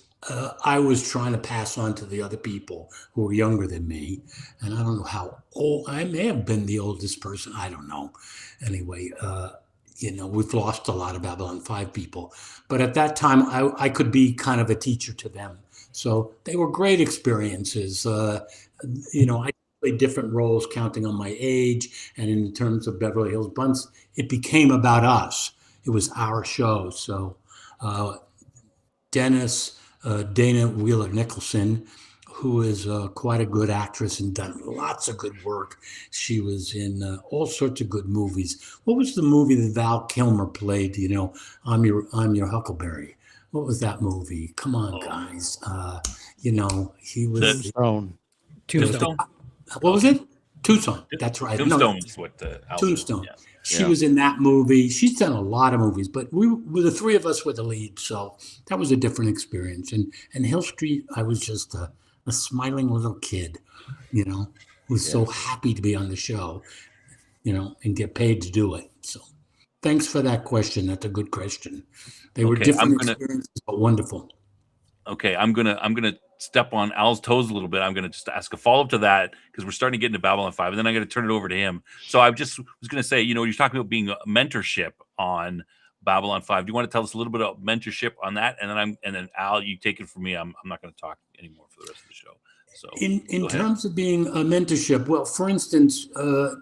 I was trying to pass on to the other people who were younger than me. And I don't know how old, I may have been the oldest person. I don't know. Anyway, we've lost a lot of Babylon 5 people. But at that time, I could be kind of a teacher to them. So they were great experiences. I played different roles counting on my age. And in terms of Beverly Hills Bunch, it became about us. It was our show. So Dana Wheeler Nicholson, who is quite a good actress and done lots of good work. She was in all sorts of good movies. What was the movie that Val Kilmer played? I'm Your Huckleberry. What was that movie? Come on, guys. He was Tombstone. What was it? Tombstone. That's right. Tombstone is what Tombstone. Yeah. She was in that movie. She's done a lot of movies, but we were the three of us were the lead, so that was a different experience. And Hill Street, I was just a smiling little kid, who was so happy to be on the show, and get paid to do it. So, thanks for that question. That's a good question. They were different experiences, but wonderful. Okay, I'm gonna step on Al's toes a little bit. I'm gonna just ask a follow up to that because we're starting to get into Babylon 5, and then I'm gonna turn it over to him. So I just was gonna say, you're talking about being a mentorship on Babylon 5. Do you want to tell us a little bit about mentorship on that? And then Al, you take it from me. I'm not gonna talk anymore for the rest of the show. So in terms of being a mentorship, well, for instance,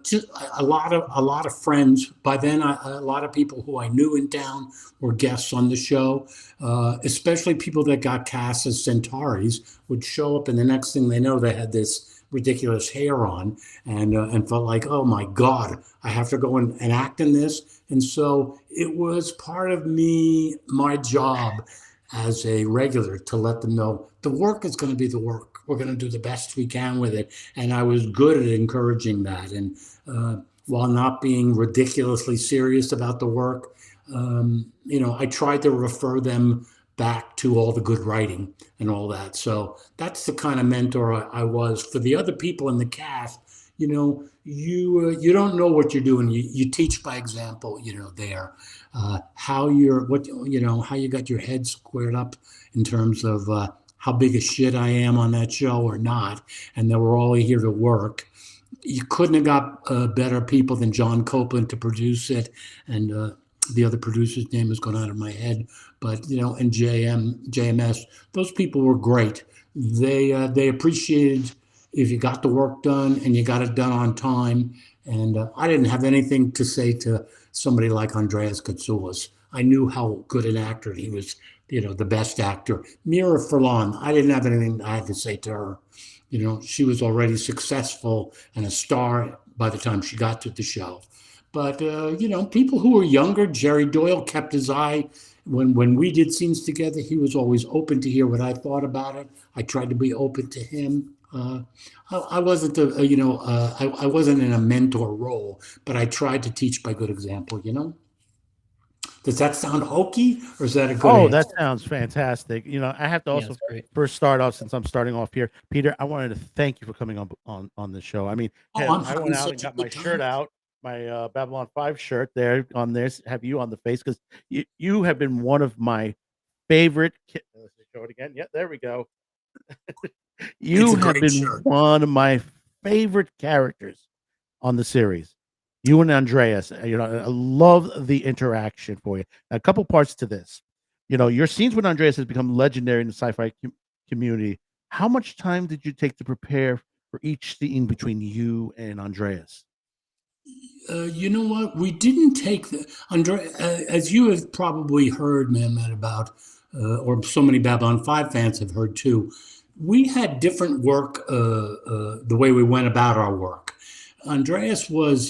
just a lot of friends. By then, a lot of people who I knew in town were guests on the show, especially people that got cast as Centauris would show up, and the next thing they know, they had this ridiculous hair on, and felt like, oh my God, I have to go and act in this. And so it was part of my job as a regular to let them know the work is going to be the work. We're going to do the best we can with it. And I was good at encouraging that. And while not being ridiculously serious about the work, I tried to refer them back to all the good writing and all that. So that's the kind of mentor I was. For the other people in the cast, you don't know what you're doing. You teach by example, there. How you got your head squared up in terms of how big a shit I am on that show or not, and that we're all here to work. You couldn't have got better people than John Copeland to produce it, and the other producer's name has gone out of my head, but and JMS, those people were great. They appreciated if you got the work done and you got it done on time, And I didn't have anything to say to somebody like Andreas Katsoulis. I knew how good an actor he was, the best actor. Mira Furlan, I didn't have anything I had to say to her. She was already successful and a star by the time she got to the show. But, people who were younger, Jerry Doyle kept his eye. When we did scenes together, he was always open to hear what I thought about it. I tried to be open to him. I wasn't, I wasn't in a mentor role, but I tried to teach by good example, Does that sound hokey, or is that a good answer? That sounds fantastic. I have to also first start off, since I'm starting off here. Peter, I wanted to thank you for coming on the show. I mean, I went out and got my shirt out, my Babylon 5 shirt there on this, have you on the face, because you have been one of my favorite. Let's show it again. Yeah, there we go. You have been one of my favorite characters on the series. You and Andreas, I love the interaction for you. A couple parts to this. Your scenes with Andreas has become legendary in the sci-fi community. How much time did you take to prepare for each scene between you and Andreas? You know what? We didn't take as you have probably heard, Madman, about, or so many Babylon 5 fans have heard too. We had different work, the way we went about our work. Andreas was,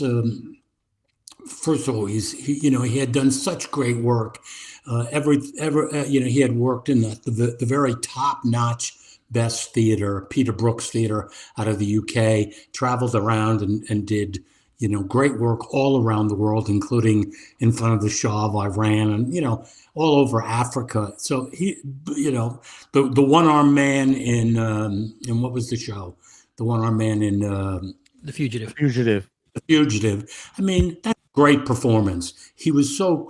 first of all, he had done such great work. He had worked in the very top-notch best theater, Peter Brook's Theater out of the UK, traveled around and did, great work all around the world, including in front of the Shah of Iran and, all over Africa. So he, the one-armed man in what was the show? The one-armed man in The Fugitive. The Fugitive. I mean, that's a great performance. He was so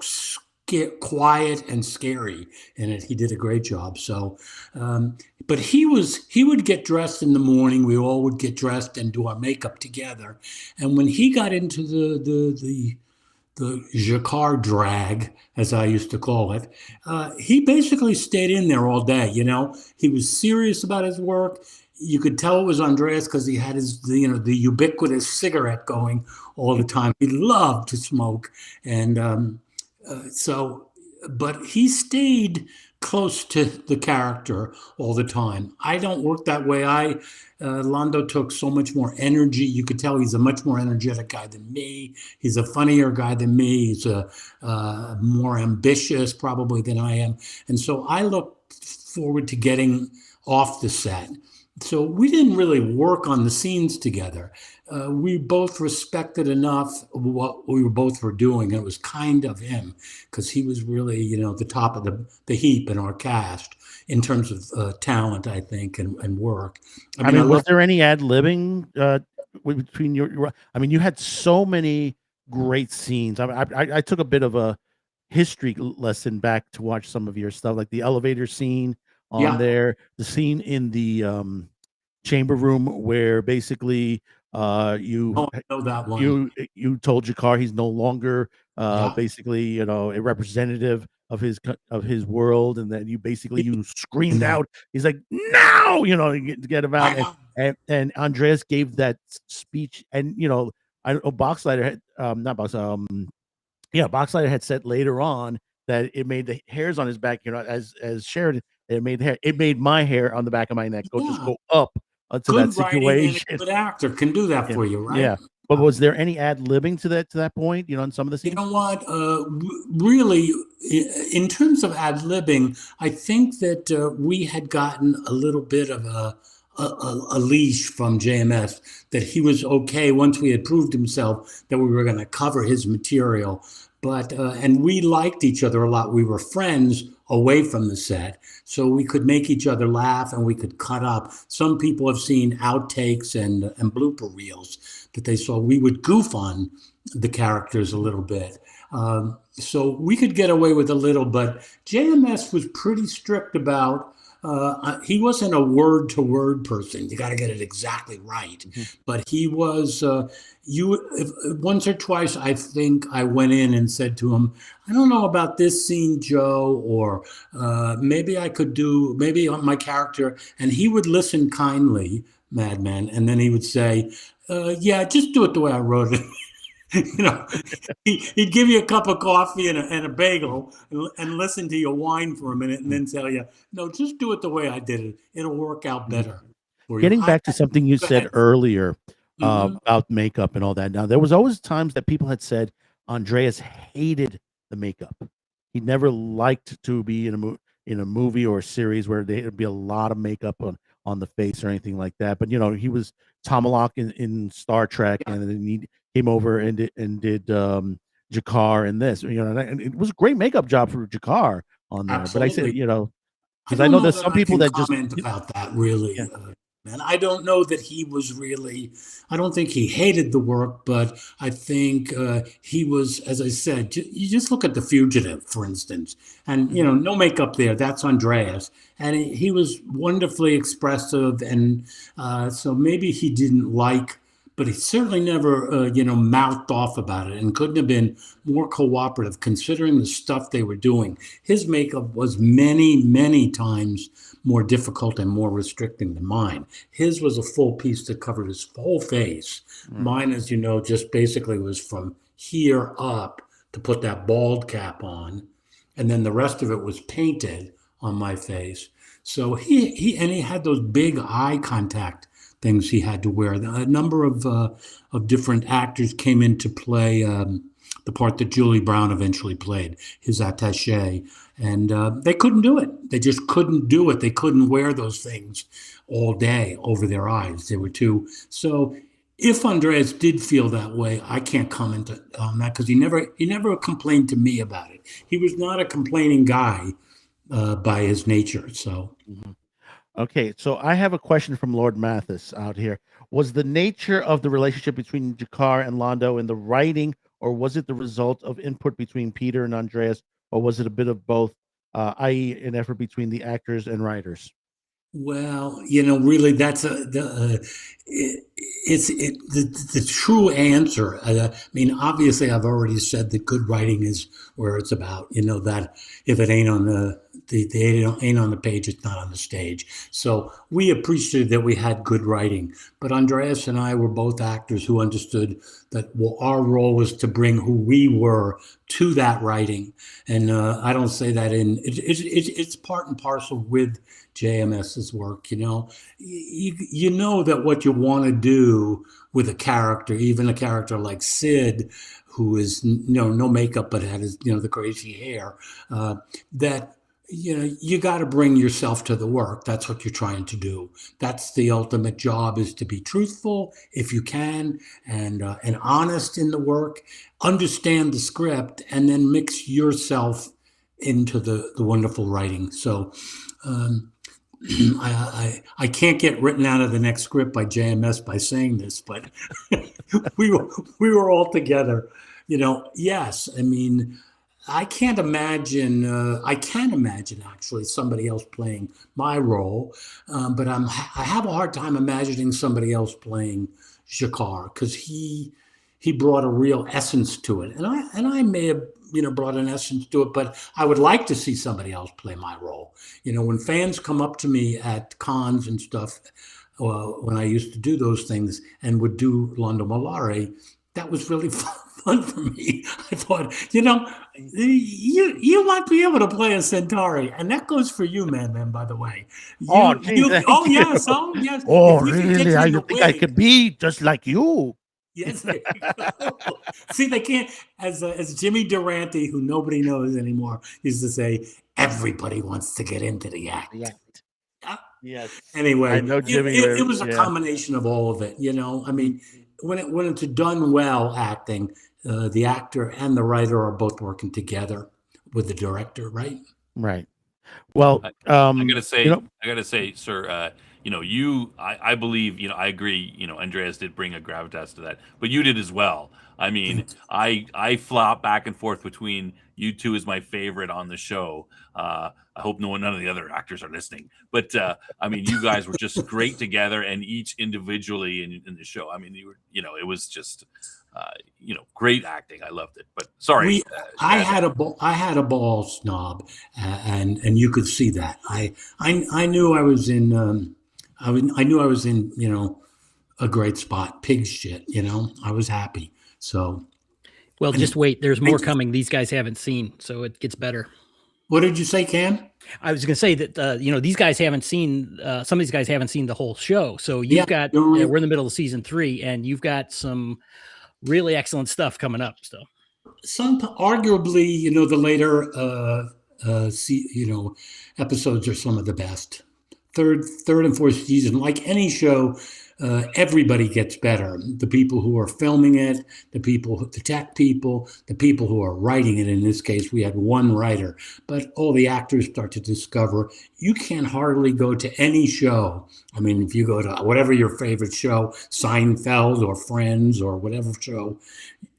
quiet and scary in it. He did a great job. So, but he would get dressed in the morning. We all would get dressed and do our makeup together. And when he got into the Jacquard drag, as I used to call it, he basically stayed in there all day. He was serious about his work. You could tell it was Andreas because he had his, the ubiquitous cigarette going all the time. He loved to smoke. And but he stayed close to the character all the time. I don't work that way. Lando took so much more energy. You could tell he's a much more energetic guy than me. He's a funnier guy than me. He's more ambitious probably than I am. And so I look forward to getting off the set. So we didn't really work on the scenes together. We both respected enough what we both were doing. And it was kind of him because he was really, the top of the heap in our cast in terms of talent, I think, and work. I mean, was there any ad-libbing between your? I mean, you had so many great scenes. I took a bit of a history lesson back to watch some of your stuff, like the elevator scene on there, the scene in the chamber room where basically you know that one. you told Jakar he's no longer basically a representative of his world, and then you screamed out, he's like, no, get him out. And Andreas gave that speech, and I know Boxlighter had Boxlighter had said later on that it made the hairs on his back, as Sheridan, it made my hair on the back of my neck just go up to that situation. And a good actor can do that for you, right? Yeah. But was there any ad-libbing to that point, in some of the scenes? You know what? Really, in terms of ad-libbing, I think that we had gotten a little bit of a leash from JMS that he was okay once we had proved himself that we were going to cover his material. But and we liked each other a lot. We were friends away from the set, so we could make each other laugh and we could cut up. Some people have seen outtakes and blooper reels that they saw. We would goof on the characters a little bit. So we could get away with a little, but JMS was pretty strict about, he wasn't a word-to-word person. You got to get it exactly right. Mm-hmm. But he was, once or twice, I think I went in and said to him, I don't know about this scene, Joe, or maybe I could do, maybe on my character. And he would listen kindly, Madman, and then he would say, "Yeah, just do it the way I wrote it." He'd give you a cup of coffee and a bagel and listen to you whine for a minute and then tell you, no, just do it the way I did it. It'll work out better. Getting back to something you said earlier about makeup and all that. Now, there was always times that people had said Andreas hated the makeup. He never liked to be in a movie or a series where there'd be a lot of makeup on the face or anything like that. But he was Tomalak in Star Trek, and then he came over and did Jakar in this. And it was a great makeup job for Jakar on there. Absolutely. But I said, because I know there's some people that just comment about that really. Yeah. And I don't know that he was really, I don't think he hated the work, but I think he was, as I said, you just look at The Fugitive, for instance, and, no makeup there. That's Andreas. And he was wonderfully expressive. And so maybe he didn't like, but he certainly never, mouthed off about it and couldn't have been more cooperative considering the stuff they were doing. His makeup was many, many times more difficult and more restricting than mine. His was a full piece that covered his whole face. Mine, as you know, just basically was from here up to put that bald cap on. And then the rest of it was painted on my face. So he had those big eye contact things he had to wear. A number of different actors came in to play the part that Julie Brown eventually played, his attaché, and they couldn't do it. They just couldn't do it. They couldn't wear those things all day over their eyes. They were too. So if Andreas did feel that way, I can't comment on that because he never complained to me about it. He was not a complaining guy by his nature. So. Mm-hmm. Okay, so I have a question from Lord Mathis out here. Was the nature of the relationship between Jakar and Londo in the writing, or was it the result of input between Peter and Andreas, or was it a bit of both, i.e. an effort between the actors and writers? Well, really, that's the true answer. I mean, obviously, I've already said that good writing is where it's about. That if it ain't on the ain't on the page, it's not on the stage. So we appreciated that we had good writing. But Andreas and I were both actors who understood that our role was to bring who we were to that writing. And I don't say that it's part and parcel with JMS's work. You know that what you want to do with a character, even a character like Sid, who is no makeup but had his the crazy hair, that you got to bring yourself to the work. That's what you're trying to do. That's the ultimate job, is to be truthful if you can, and honest in the work, understand the script, and then mix yourself into the wonderful writing. So I can't get written out of the next script by JMS by saying this, but we were all together. Yes, I mean, I can't imagine. I can imagine actually somebody else playing my role, but I have a hard time imagining somebody else playing Jakar, because he brought a real essence to it, and I may have brought an essence to it, but I would like to see somebody else play my role. When fans come up to me at cons and stuff, when I used to do those things and would do Londo Mollari, that was really fun for me. I thought, you might be able to play a Centauri, and that goes for you, Madman, by the way. Yes. Yes. Oh, really? I think I could be just like you. Yes. See, they can't, as Jimmy Durante, who nobody knows anymore, used to say, everybody wants to get into the act. Yeah. Yes. Anyway, I know Jimmy. It was a combination of all of it. I mean, when it's done well, acting, the actor and the writer are both working together with the director, right? Right. Well, I gotta say, sir, I believe, I agree, Andreas did bring a gravitas to that, but you did as well. I mean, I flop back and forth between you two as my favorite on the show. I hope none of the other actors are listening, but I mean, you guys were just great together, and each individually in the show. I mean, it was just, great acting. I loved it. But sorry, I had a ball, Snob, and you could see that. I knew I was in I knew I was in, a great spot. Pig shit, I was happy. So, well, just wait. There's more coming. These guys haven't seen, so it gets better. What did you say, Cam? I was going to say that these guys haven't seen. Some of these guys haven't seen the whole show. So you've got. We're in the middle of season 3, and you've got some really excellent stuff coming up. So, arguably, the later, episodes are some of the best. Third and fourth season, like any show, everybody gets better. The people who are filming it, the tech people, the people who are writing it. In this case, we had one writer, but all the actors start to discover you can hardly go to any show. I mean, if you go to whatever your favorite show, Seinfeld or Friends or whatever show,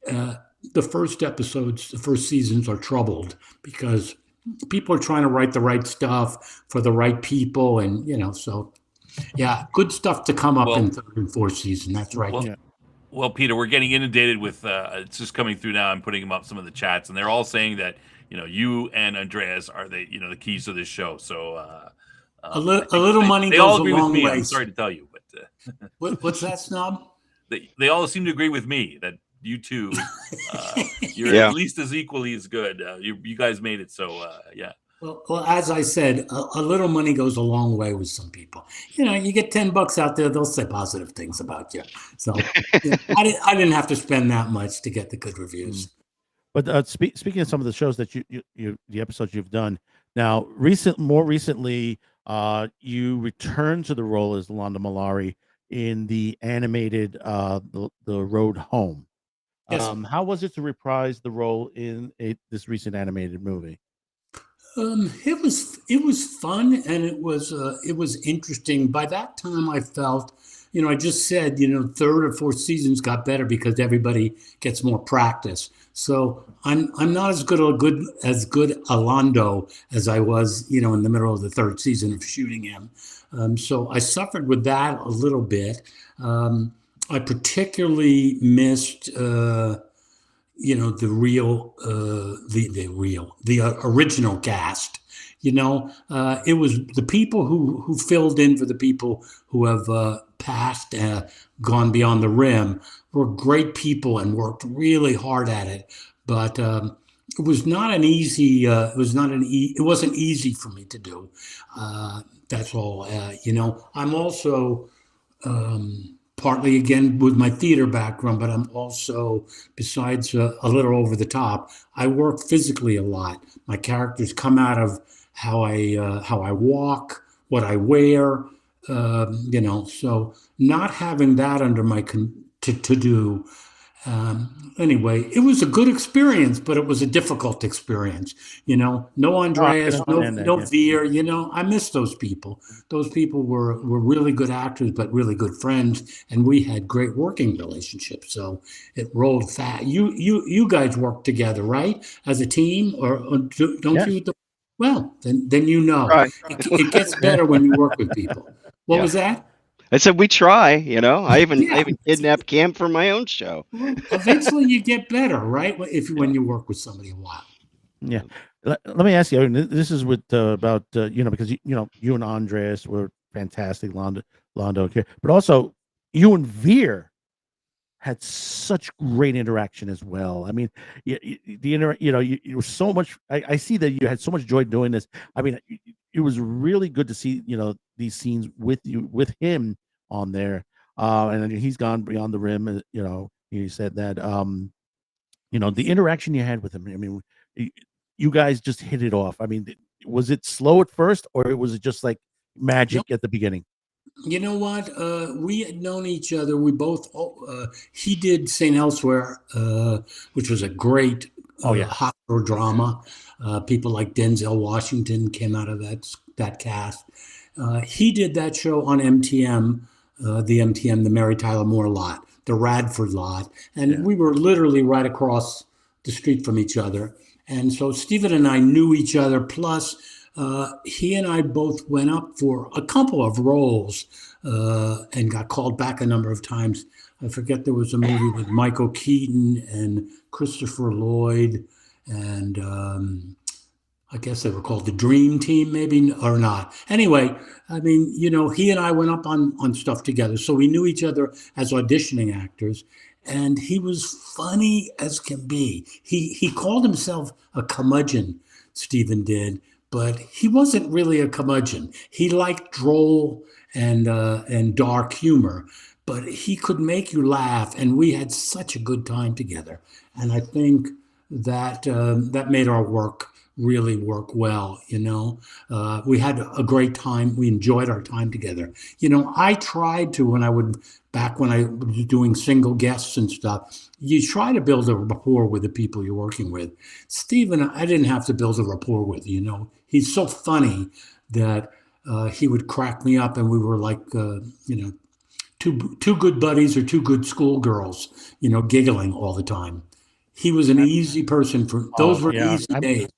the first episodes, the first seasons are troubled because people are trying to write the right stuff for the right people. And, so yeah, good stuff to come up in third and fourth season. That's right. Well, Peter, we're getting inundated with, it's just coming through now. I'm putting them up, some of the chats, and they're all saying that, you and Andreas are the keys to this show. So a little money they goes all agree a long with me. way. I'm sorry to tell you, but what's that, Snob? They all seem to agree with me that you two, you're at least as equally as good. You guys made it. So yeah. Well, as I said, a little money goes a long way with some people. You get $10 out there, they'll say positive things about you. So I didn't have to spend that much to get the good reviews. But speaking of some of the shows that the episodes you've done now, more recently, you returned to the role as Londa Malari in the animated the Road Home. Yes. How was it to reprise the role in this recent animated movie? It was fun, and it was interesting. By that time, I felt, I just said, third or fourth seasons got better because everybody gets more practice. So I'm not as good a Londo as I was, in the middle of the third season of shooting him. So I suffered with that a little bit. I particularly missed, the original cast. It was the people who filled in for the people who have passed, gone beyond the rim, were great people and worked really hard at it. But it was not an easy. It wasn't easy for me to do. That's all. I'm also. Partly again with my theater background, but I'm also, besides a little over the top, I work physically a lot. My characters come out of how I walk, what I wear, So not having that under my to do. Anyway, it was a good experience, but it was a difficult experience. No Andreas, no Veer. I miss those people. Those people were really good actors, but really good friends, and we had great working relationships. So it rolled fast. You guys work together, right, as a team, or don't you? Well, then Right. It gets better when you work with people. What was that? I said we try, I even kidnapped Cam for my own show. Eventually you get better, right? When you work with somebody a while. Yeah. Let me ask you, this is with about because you and Andreas were fantastic, Londo, but also you and Veer had such great interaction as well. I mean, you were so much. I see that you had so much joy doing this. I mean, it was really good to see these scenes with him on there, and he's gone beyond the rim. He said that the interaction you had with him. I mean, you guys just hit it off. I mean, was it slow at first, or was it just like magic at the beginning? You know what? We had known each other. We both. He did St. Elsewhere, which was a great horror drama. People like Denzel Washington came out of that cast. He did that show on MTM, the Mary Tyler Moore lot, the Radford lot, and we were literally right across the street from each other. And so Stephen and I knew each other. Plus, he and I both went up for a couple of roles and got called back a number of times. I forget, there was a movie with Michael Keaton and Christopher Lloyd, and I guess they were called the Dream Team, maybe, or not. Anyway, I mean, he and I went up on stuff together, so we knew each other as auditioning actors, and he was funny as can be. He called himself a curmudgeon, Stephen did, but he wasn't really a curmudgeon. He liked droll and dark humor, but he could make you laugh, and we had such a good time together. And I think that that made our work really work well. We had a great time. We enjoyed our time together. I tried to, back when I was doing single guests and stuff, you try to build a rapport with the people you're working with. Stephen, I didn't have to build a rapport with. He's so funny that he would crack me up, and we were like, two good buddies or two good schoolgirls, giggling all the time. He was an easy person those were easy days.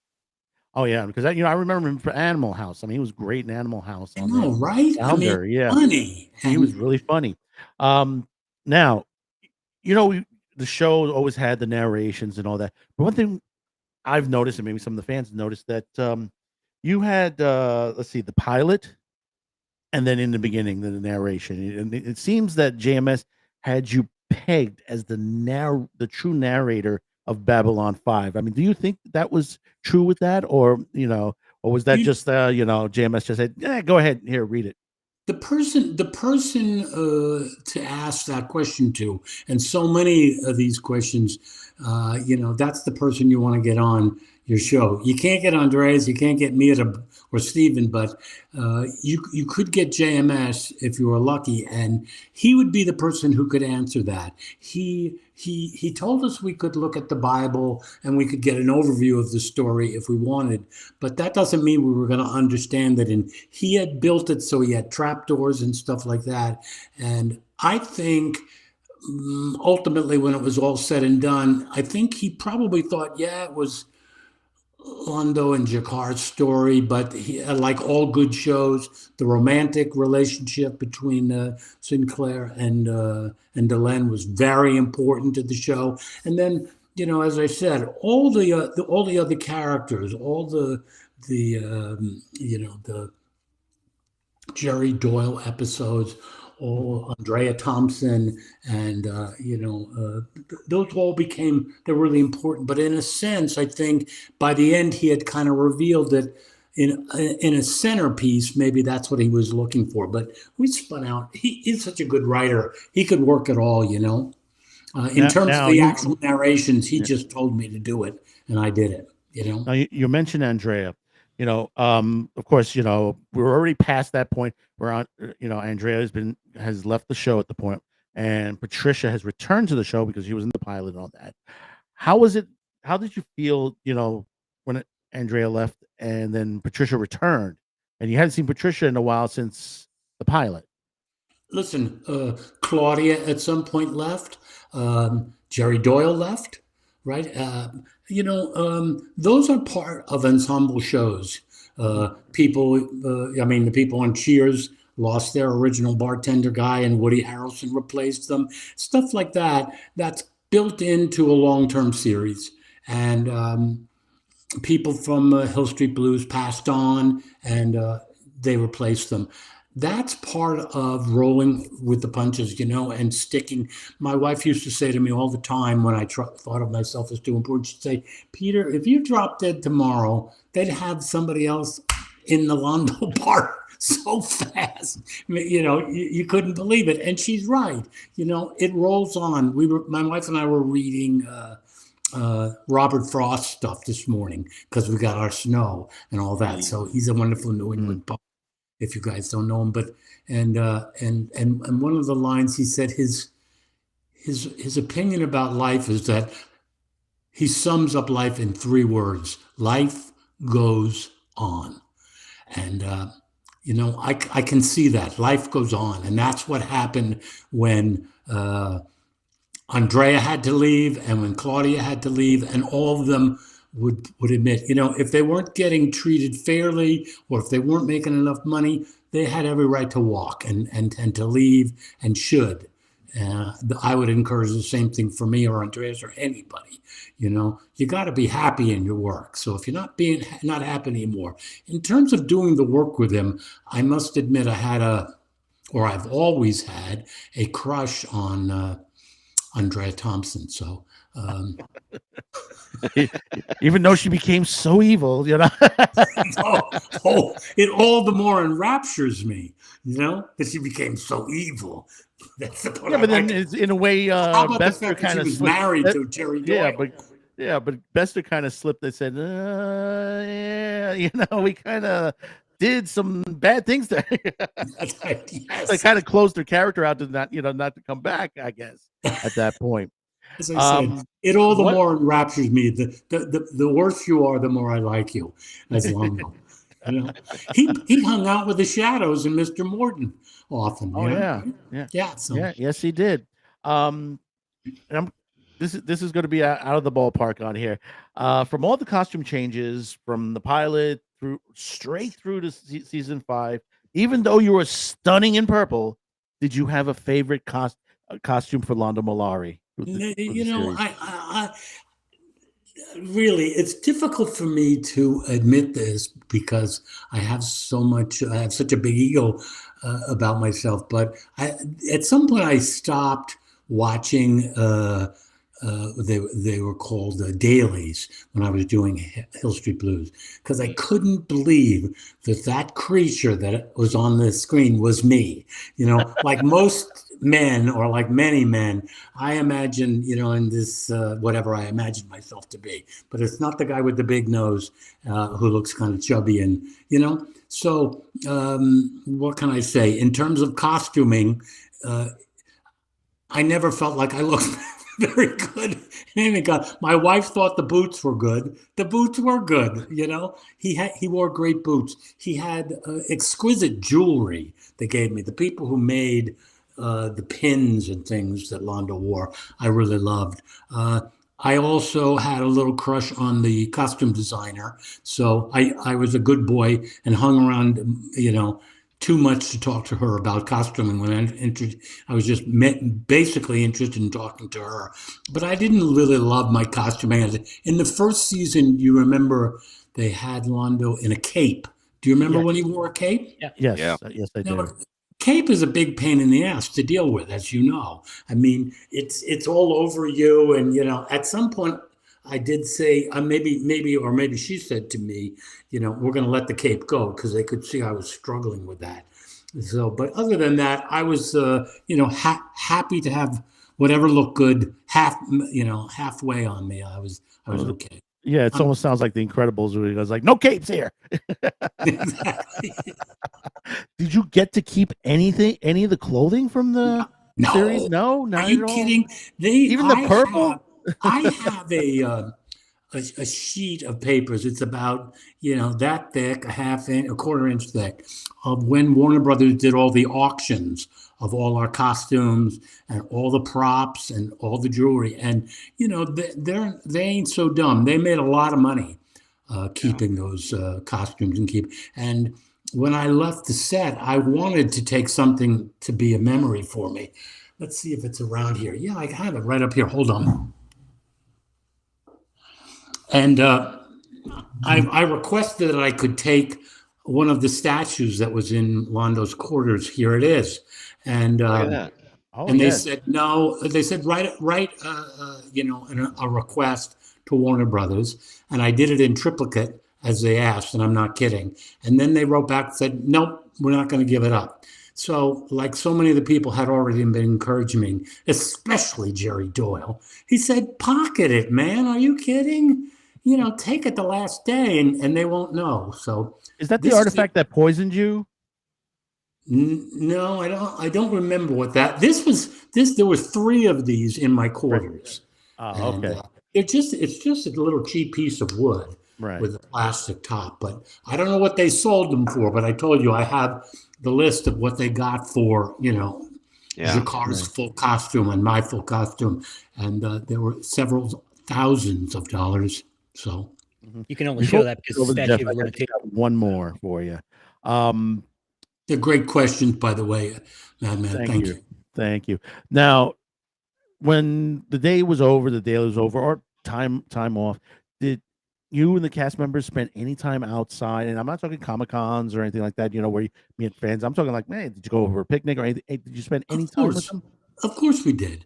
Oh yeah, because I remember him for Animal House. I mean, he was great in Animal House. I know, right? Funny. He was really funny. Now, the show always had the narrations and all that. But one thing I've noticed, and maybe some of the fans noticed, that you had let's see, the pilot, and then in the beginning, the narration. And it seems that JMS had you pegged as the true narrator of Babylon 5. I mean, do you think that was true with that, or was that just JMS just said, "Yeah, go ahead, here, read it"? The person to ask that question to, and so many of these questions, that's the person you want to get on your show. You can't get Andreas, you can't get me or Stephen, but you could get JMS if you were lucky, and he would be the person who could answer that. He told us we could look at the Bible and we could get an overview of the story if we wanted, but that doesn't mean we were going to understand it. And he had built it so he had trapdoors and stuff like that. And I think ultimately, when it was all said and done, I think he probably thought, yeah, it was Londo and Jakar's story, but like all good shows, the romantic relationship between Sinclair and Delenn was very important to the show. And then, as I said, all the other characters, all the Jerry Doyle episodes, Andrea Thompson, and those all they're really important. But in a sense, I think by the end he had kind of revealed that in a centerpiece, maybe that's what he was looking for. But we spun out. He's such a good writer. He could work it all, In terms of the actual narrations, he just told me to do it, and I did it. Now you mentioned Andrea. Of course, we're already past that point where Andrea has left the show at the point, and Patricia has returned to the show because she was in the pilot and all that. How was it? How did you feel, when Andrea left and then Patricia returned, and you hadn't seen Patricia in a while since the pilot? Listen, Claudia at some point left. Jerry Doyle left, right? Those are part of ensemble shows. The people on Cheers lost their original bartender guy and Woody Harrelson replaced them. Stuff like that, that's built into a long-term series. And people from Hill Street Blues passed on and they replaced them. That's part of rolling with the punches, and sticking. My wife used to say to me all the time when I thought of myself as too important, she'd say, "Peter, if you drop dead tomorrow, they'd have somebody else in the Londo bar so fast. You couldn't believe it." And she's right. It rolls on. My wife and I were reading Robert Frost stuff this morning because we got our snow and all that. So he's a wonderful New England poet, if you guys don't know him, but and one of the lines he said, his opinion about life is that he sums up life in 3 words: life goes on. And I can see that life goes on, and that's what happened when Andrea had to leave and when Claudia had to leave, and all of them would admit, if they weren't getting treated fairly or if they weren't making enough money, they had every right to walk and to leave, and should. I would encourage the same thing for me or Andreas or anybody. You got to be happy in your work. So if you're not happy anymore, in terms of doing the work with him, I must admit I've always had a crush on Andrea Thompson. So even though she became so evil, it all the more enraptures me, that she became so evil. That's the but then it's, in a way, Bester kind of married to Jerry Doyle. But Bester kind of slipped and said, we kind of did some bad things there. That's right. Yes. They kind of closed their character out to not to come back, I guess, at that point. As I said, it all the more enraptures me. The worse you are, the more I like you. As Londo. He hung out with the shadows and Mr. Morton often. Yes, he did. This is going to be out of the ballpark on here. From all the costume changes from the pilot straight through to season 5, even though you were stunning in purple, did you have a favorite costume for Londo Mollari? I really, it's difficult for me to admit this because I have such a big ego about myself. But at some point I stopped watching. They were called dailies when I was doing Hill Street Blues, because I couldn't believe that creature that was on the screen was me. Like most men, or like many men, I imagine, in this whatever I imagine myself to be, but it's not the guy with the big nose who looks kind of chubby, and So what can I say in terms of costuming? I never felt like I looked very good. My wife thought the boots were good. The boots were good. He wore great boots. He had exquisite jewelry they gave me. The people who made the pins and things that Londo wore, I really loved. I also had a little crush on the costume designer. So I was a good boy and hung around, too much to talk to her about costuming. When I was just basically interested in talking to her, but I didn't really love my costuming. In the first season, you remember they had Londo in a cape. Do you remember when he wore a cape? Yeah. Yes, I do. Cape is a big pain in the ass to deal with, as you know. I mean, it's all over you, and at some point I did say, maybe she said to me, we're going to let the cape go, because they could see I was struggling with that. So, but other than that, I was, happy to have whatever looked good halfway on me. I was okay. Yeah, it almost sounds like The Incredibles, where he goes like, "No capes here." Exactly. Did you get to keep any of the clothing from the series? No, not Are you at all? kidding? Even the purple. I have a sheet of papers. It's about that thick, a quarter inch thick, of when Warner Brothers did all the auctions of all our costumes and all the props and all the jewelry. And they ain't so dumb. They made a lot of money keeping those costumes and when I left the set, I wanted to take something to be a memory for me. Let's see if it's around here. Yeah, I have it right up here. Hold on. And I requested that I could take one of the statues that was in Londo's quarters. Here it is. And they said no. They said write a request to Warner Brothers, and I did it in triplicate as they asked, and I'm not kidding. And then they wrote back and said, nope, we're not going to give it up. So, like so many of the people had already been encouraging me, especially Jerry Doyle. He said, pocket it, man. Are you kidding? Take it the last day, and they won't know. So, is that the artifact that poisoned you? No, I don't remember what that. There were 3 of these in my quarters. Oh, okay. It's just a little cheap piece of wood. Right. With a plastic top, but I don't know what they sold them for. But I told you I have the list of what they got for, Jakar's full costume and my full costume, and there were several thousands of dollars. So you can only show that because the statute of limitations. One more for you. They're great questions, by the way, Madman. Thank you. Thank you. Now, when the day was over, or time off, did you and the cast members spend any time outside? And I'm not talking Comic Cons or anything like that, where you meet fans. I'm talking like, man, did you go over a picnic or anything? Did you spend any time with them? Of course we did.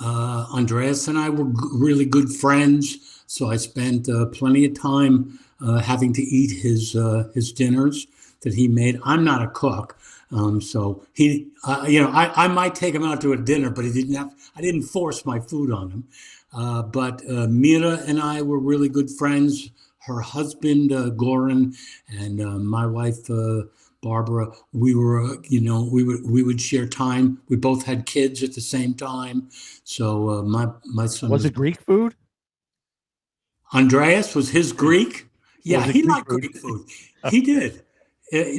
Andreas and I were really good friends, so I spent plenty of time having to eat his dinners that he made. I'm not a cook, so he, I might take him out to a dinner, but I didn't force my food on him. But Mira and I were really good friends. Her husband, Goran, and my wife, Barbara, we were, we would share time. We both had kids at the same time. So my son was it Greek food? Andreas was his Greek. Yeah, he liked Greek food. He did.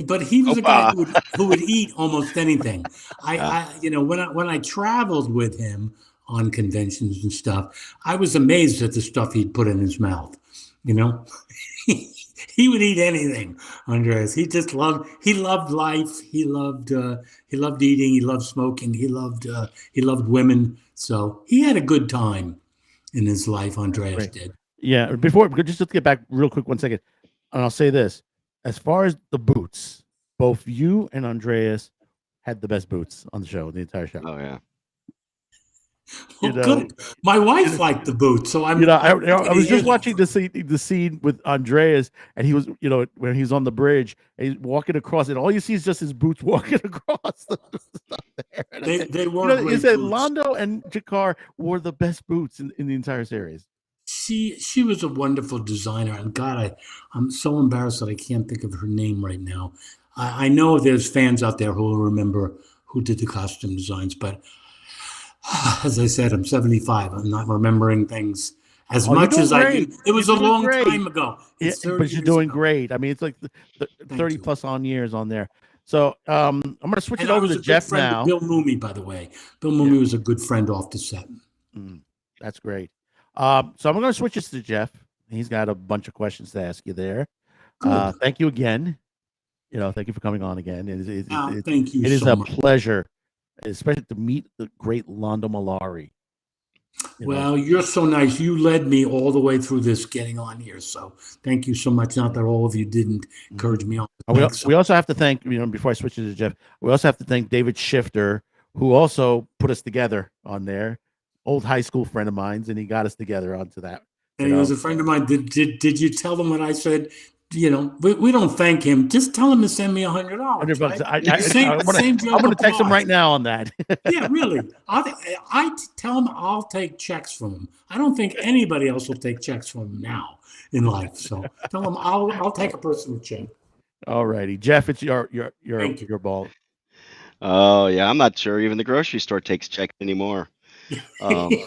But he was a guy who would eat almost anything. When I traveled with him on conventions and stuff, I was amazed at the stuff he'd put in his mouth. He would eat anything, Andreas. He loved life. He loved eating. He loved smoking. He loved women. So he had a good time in his life, Andreas did. Yeah. Just to get back real quick, 1 second. And I'll say this. As far as the boots, both you and Andreas had the best boots on the show, the entire show. Oh, yeah. Good. My wife liked the boots, so I'm. I was just watching the scene with Andreas, and he was, when he's on the bridge, and he's walking across, and all you see is just his boots walking across. They were. You said Lando and Jakar wore the best boots in the entire series. She was a wonderful designer, and God, I'm so embarrassed that I can't think of her name right now. I know there's fans out there who will remember who did the costume designs, but. As I said, I'm 75. I'm not remembering things as much as I do. It was a long time ago. But you're doing great. I mean, it's like 30 plus years on there. So I'm going to switch it over to Jeff now. Bill Mooney, by the way. Bill Mooney was a good friend off the set. That's great. So I'm going to switch this to Jeff. He's got a bunch of questions to ask you there. Thank you again. Thank you for coming on again. Thank you. It is a pleasure. Especially to meet the great Lando Malari. Well, you're so nice. You led me all the way through this getting on here. So thank you so much. Not that all of you didn't encourage me on. We also have to thank, before I switch it to Jeff, we also have to thank David Shifter, who also put us together on there. Old high school friend of mine, and he got us together onto that. And he was a friend of mine. Did you tell them what I said? We don't thank him. Just tell him to send me $100. $100. Right? I'm going to text him right now on that. Yeah, really. I tell him I'll take checks from him. I don't think anybody else will take checks from him now in life. So tell him I'll take a personal check. All righty, Jeff. It's your ball. Oh yeah, I'm not sure even the grocery store takes checks anymore. I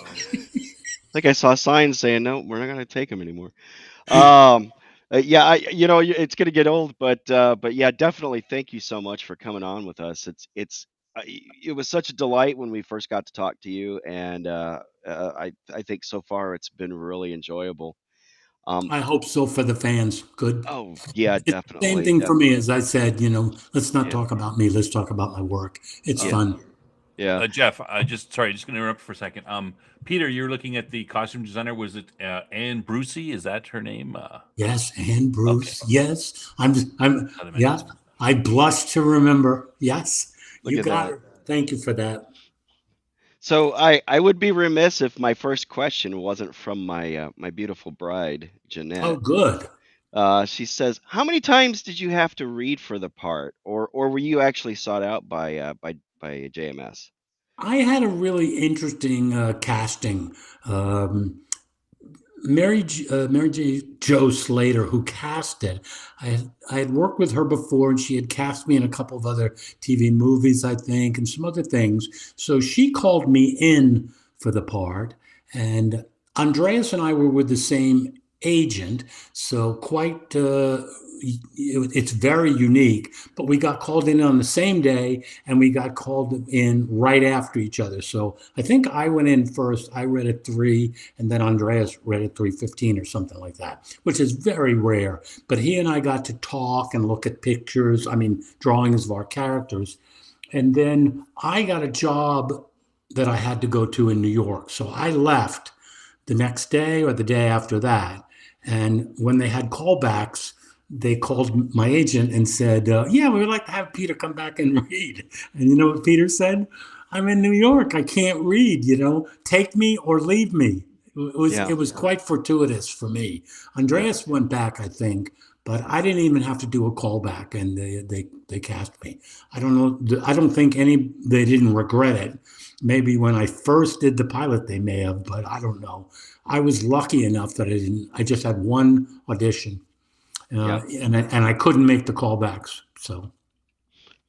think I saw signs saying no, we're not going to take them anymore. It's going to get old, but yeah, definitely. Thank you so much for coming on with us. It was such a delight when we first got to talk to you, and I think so far it's been really enjoyable. I hope so for the fans. Good. Oh yeah, definitely. Same thing for me, as I said. Let's not talk about me. Let's talk about my work. It's fun. Yeah, Jeff. Just going to interrupt for a second. Peter, you're looking at the costume designer. Was it Anne Brucey? Is that her name? Yes, Anne Bruce. Okay. Yes, Yeah, I blush to remember. Yes, you got it. Thank you for that. So I would be remiss if my first question wasn't from my beautiful bride, Jeanette. Oh, good. She says, "How many times did you have to read for the part, or were you actually sought out by JMS?" I had a really interesting casting. Mary J. Jo Slater, who cast it, I had worked with her before, and she had cast me in a couple of other TV movies, I think, and some other things. So she called me in for the part, and Andreas and I were with the same agent, so quite it's very unique. But we got called in on the same day, and we got called in right after each other. So I think I went in first. I read at 3, and then Andreas read at 3:15 or something like that, which is very rare. But he and I got to talk and look at pictures, drawings of our characters. And then I got a job that I had to go to in New York. So I left the next day or the day after that. And when they had callbacks, they called my agent and said, yeah, we would like to have Peter come back and read. And you know what Peter said? I'm in New York. I can't read, take me or leave me. It was quite fortuitous for me. Andreas went back, I think, but I didn't even have to do a callback, and they cast me. I don't know. I don't think they didn't regret it. Maybe when I first did the pilot, they may have, but I don't know. I was lucky enough that I just had one audition, and I couldn't make the callbacks. So,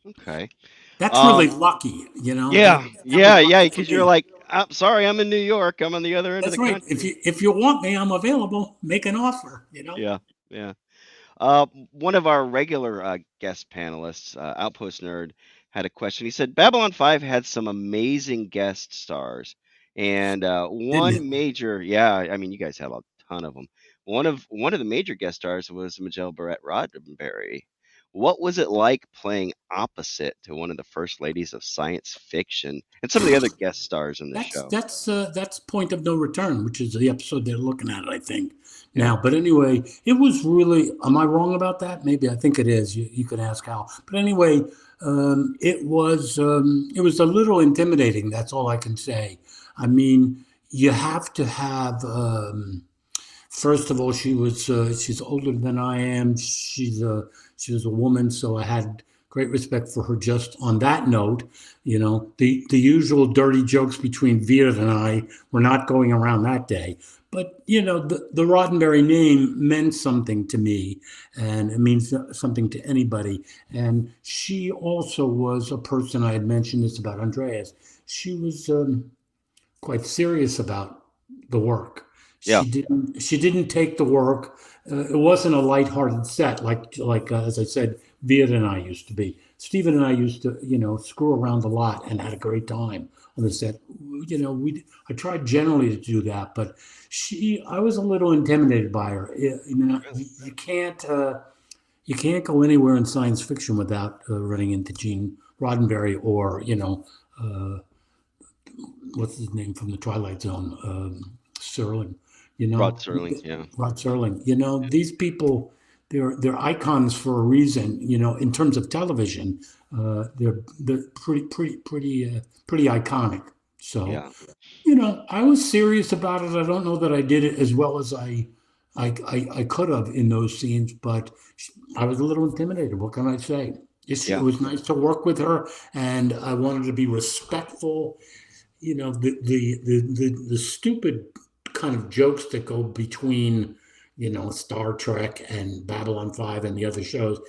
okay, that's really lucky, Yeah, because you're like, I'm sorry, I'm in New York. I'm on the other end of the country. If you want me, I'm available. Make an offer. Yeah. One of our regular guest panelists, Outpost Nerd, had a question. He said Babylon 5 had some amazing guest stars, and one major, I mean, you guys have a ton of them. One of the major guest stars was Majel Barrett Roddenberry. What was it like playing opposite to one of the first ladies of science fiction and some of the other guest stars in the show? That's Point of No Return, which is the episode they're looking at, I think, now. But anyway, it was really, am I wrong about that? Maybe. I think it is. You could ask Hal. But anyway, it was a little intimidating. That's all I can say. I mean, you have to have... First of all, she's older than I am. She was a woman, so I had great respect for her just on that note. The usual dirty jokes between Veer and I were not going around that day. But, the Roddenberry name meant something to me, and it means something to anybody. And she also was a person, I had mentioned this about Andreas. She was quite serious about the work. Yeah. She didn't take the work. It wasn't a lighthearted set like as I said, Viet and I used to be. Stephen and I used to, screw around a lot and had a great time on the set. I tried generally to do that, but I was a little intimidated by her. You can't go anywhere in science fiction without running into Gene Roddenberry or what's his name from the Twilight Zone, Serling. Rod Serling, yeah. Rod Serling. These people, they're icons for a reason. In terms of television, they're pretty iconic. So, I was serious about it. I don't know that I did it as well as I could have in those scenes, but I was a little intimidated. What can I say? It was nice to work with her, and I wanted to be respectful. The stupid kind of jokes that go between Star Trek and Babylon 5 and the other shows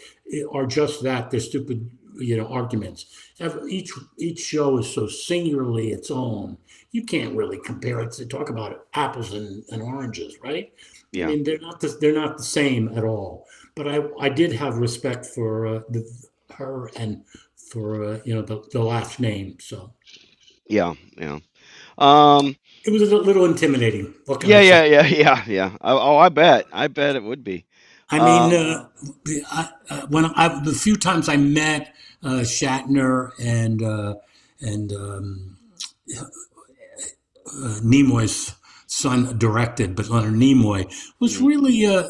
are just that. They're stupid arguments. Each show is so singularly its own. You can't really compare it to talk about apples and oranges, right? I mean, they're not the same at all. But I did have respect for her and for the last name. So yeah. It was a little intimidating. Yeah. I bet it would be. I mean, the few times I met Shatner and Nimoy's son directed, but Leonard Nimoy was really you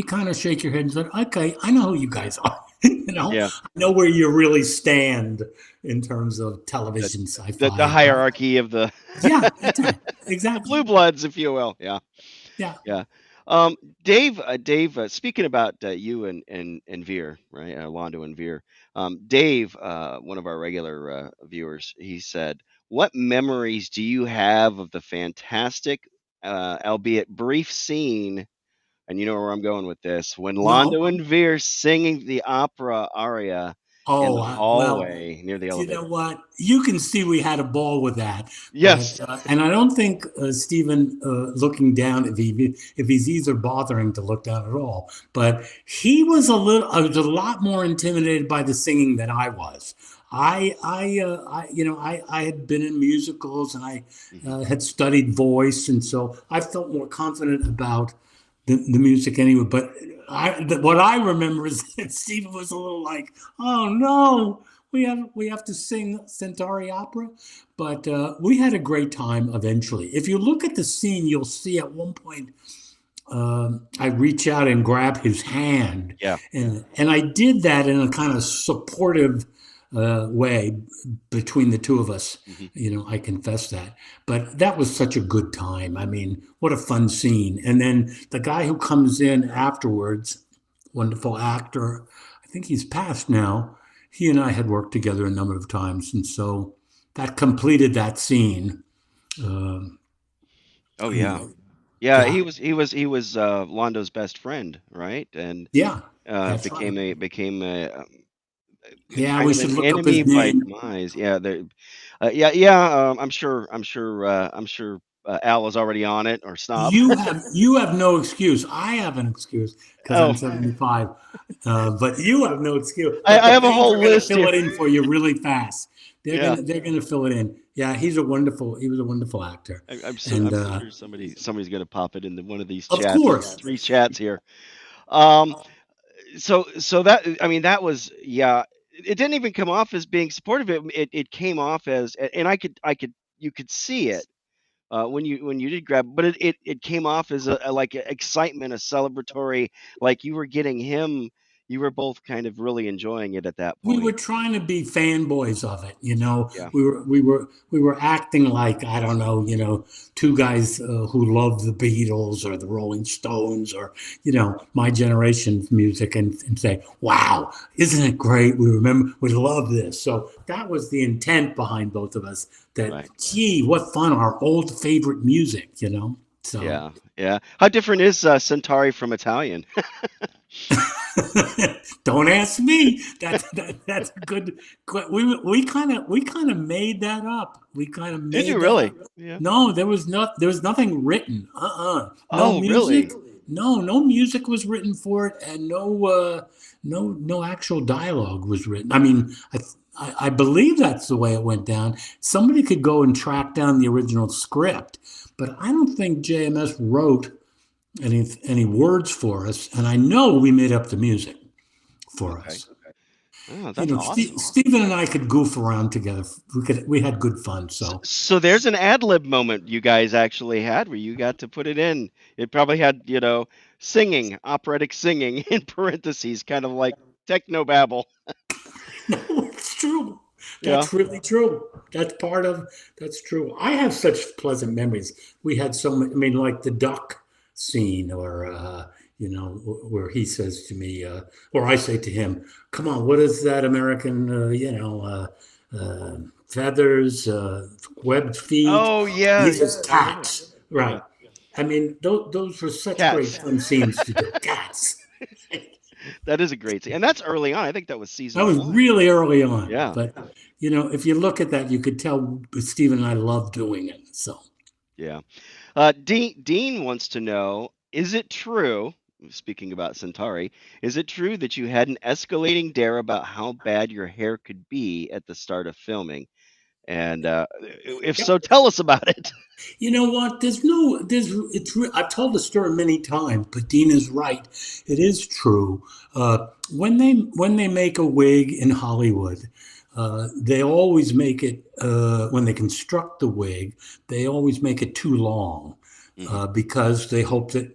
kind of shake your head and say, okay, I know who you guys are. I know where you really stand in terms of television sci-fi. The hierarchy of the exactly blue bloods, if you will. Yeah. Dave, speaking about you and Veer, right? Londo and Veer. Dave, one of our regular viewers, he said, "What memories do you have of the fantastic, albeit brief scene?" And you know where I'm going with this. When Londo and Veer singing the opera aria in the hallway near the elevator. You know what? You can see we had a ball with that. Yes. But, and I don't think Stephen looking down, if he's either bothering to look down at all, but I was a lot more intimidated by the singing than I was. I had been in musicals and I had studied voice. And so I felt more confident about the music anyway, but what I remember is that Stephen was a little like, oh no, we have to sing Centauri opera, but we had a great time eventually. If you look at the scene, you'll see at one point I reach out and grab his hand. Yeah. And I did that in a kind of supportive way between the two of us. Mm-hmm. I confess that. But that was such a good time. I mean, what a fun scene. And then the guy who comes in afterwards, wonderful actor, I think he's passed now. He and I had worked together a number of times. And so that completed that scene. Oh, yeah. Yeah, he was Londo's best friend, right? And yeah, became a yeah, we should look up his name. Demise. Yeah, I'm sure Al is already on it, or Snob. You have no excuse. I have an excuse because I'm 75, but you have no excuse. I have a whole list. Fill it in for you really fast. They're gonna fill it in. Yeah, he was a wonderful actor. I'm sure somebody's gonna pop it into one of these chats. Of course, 3 chats here. So that, I mean, that was, yeah. It didn't even come off as being supportive. It came off as, and you could see it when you did grab, but it came off as a like excitement, a celebratory, like you were getting him. You were both kind of really enjoying it at that point. We were trying to be fanboys of it, Yeah. We were acting like, I don't know, two guys who love the Beatles or the Rolling Stones or my generation's music, and say, "Wow, isn't it great? We love this." So that was the intent behind both of us. That Right. Gee, what fun! Our old favorite music, So yeah. How different is Centauri from Italian? Don't ask me. That's a good. We kind of made that up. We kind of made. Did you really? Yeah. No, there was nothing written. No oh, music. Really? No music was written for it, and no actual dialogue was written. I mean, I believe that's the way it went down. Somebody could go and track down the original script, but I don't think JMS wrote any words for us, and I know we made up the music for us. Oh, that's awesome. Stephen and I could goof around together. We had good fun. So there's an ad lib moment you guys actually had where you got to put it in. It probably had singing, operatic singing in parentheses, kind of like technobabble. No, it's true. That's really true. That's true. I have such pleasant memories. We had so many. I mean, like the duck scene, or where he says to me, or I say to him, "Come on, what is that American? Feathers, webbed feet." Oh yeah, he says cats. Right. I mean, those were such great fun scenes to do. Cats. That is a great scene, and that's early on. I think that was season. That was really early on. Yeah. But if you look at that, you could tell Stephen and I love doing it. So. Yeah. Dean wants to know, is it true, speaking about Centauri, is it true that you had an escalating dare about how bad your hair could be at the start of filming? And if so, tell us about it. You know what? I've told the story many times, but Dean is right. It is true. When they make a wig in Hollywood, they always make it, when they construct the wig, they always make it too long, because they hope that,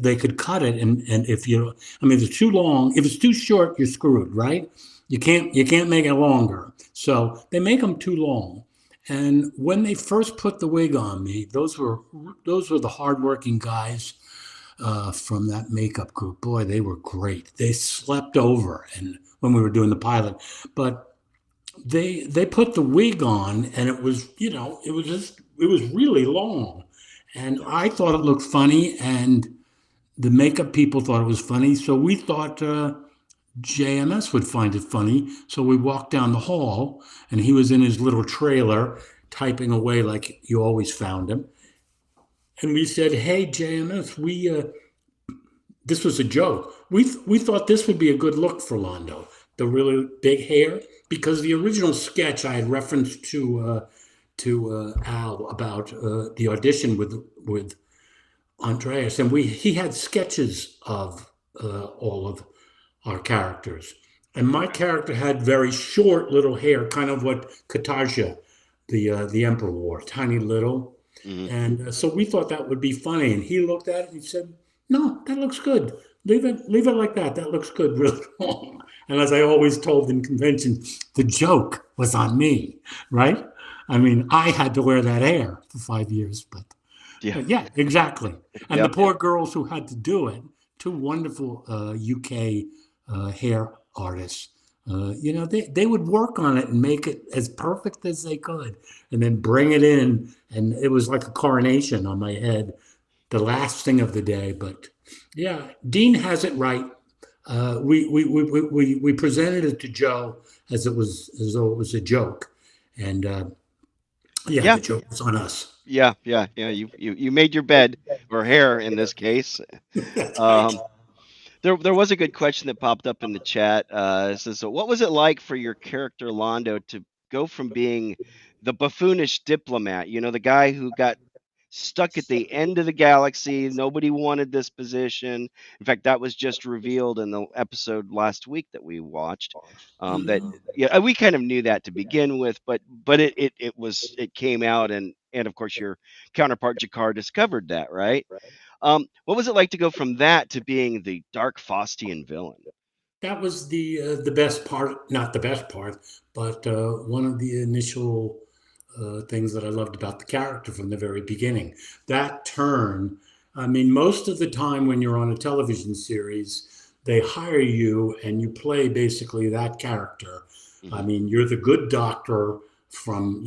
they could cut it. And if it's too long, if it's too short, you're screwed, right? You can't make it longer. So they make them too long. And when they first put the wig on me, those were the hardworking guys from that makeup group. Boy, they were great. They slept over and when we were doing the pilot, but they put the wig on, and it was really long, and I thought it looked funny, and the makeup people thought it was funny. So we thought JMS would find it funny. So we walked down the hall, and he was in his little trailer typing away like you always found him. And we said, "Hey, JMS, this was a joke. We thought this would be a good look for Londo, the really big hair, because the original sketch I had referenced to Al about the audition with Andreas, and he had sketches of all of our characters. And my character had very short little hair, kind of what Katarja, the emperor, wore, tiny little. Mm-hmm. And so we thought that would be funny. And he looked at it and he said, "No, that looks good. Leave it like that. That looks good, really long." And as I always told in convention, the joke was on me, right? I mean, I had to wear that hair for 5 years, but yeah, exactly. And the poor girls who had to do it, two wonderful UK hair artists, they would work on it and make it as perfect as they could, and then bring it in, and it was like a coronation on my head, the last thing of the day. But yeah, Dean has it right. We presented it to Joe as though it was a joke, and the joke was on us. Yeah. You made your bed, or hair in this case. There was a good question that popped up in the chat. It says, so what was it like for your character Londo to go from being the buffoonish diplomat, the guy who got stuck at the end of the galaxy, nobody wanted this position. In fact, that was just revealed in the episode last week that we watched. We kind of knew that to begin with, but it came out, and of course your counterpart Jakar discovered that, right? What was it like to go from that to being the dark Faustian villain? That was the best part, not the best part, but one of the initial things that I loved about the character from the very beginning. That turn, I mean, most of the time when you're on a television series, they hire you and you play basically that character. Mm-hmm. I mean, you're the good doctor from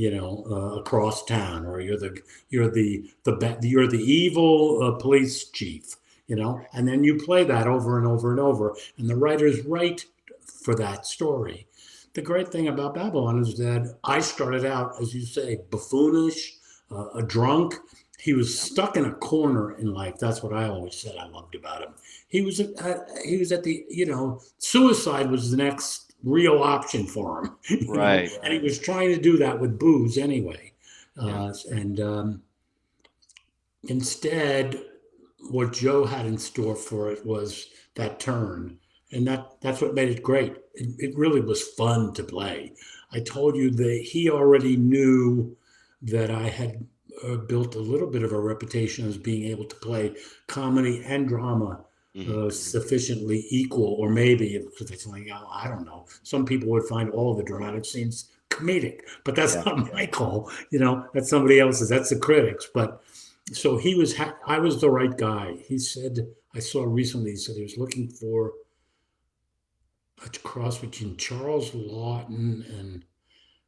across town, or you're the evil police chief, and then you play that over and over and over, and the writers write for that story. The great thing about Babylon is that I started out, as you say, buffoonish, a drunk. He was stuck in a corner in life. That's what I always said I loved about him. He was at the, suicide was the next real option for him. Right. And he was trying to do that with booze anyway. Instead, what Joe had in store for it was that turn. And that's what made it great. It really was fun to play. I told you that he already knew that I had built a little bit of a reputation as being able to play comedy and drama sufficiently equal, or maybe it's like, I don't know. Some people would find all of the dramatic scenes comedic, but that's not my call. That's somebody else's. That's the critics. But so I was the right guy. He said, I saw recently, he said he was looking for a cross between Charles Lawton and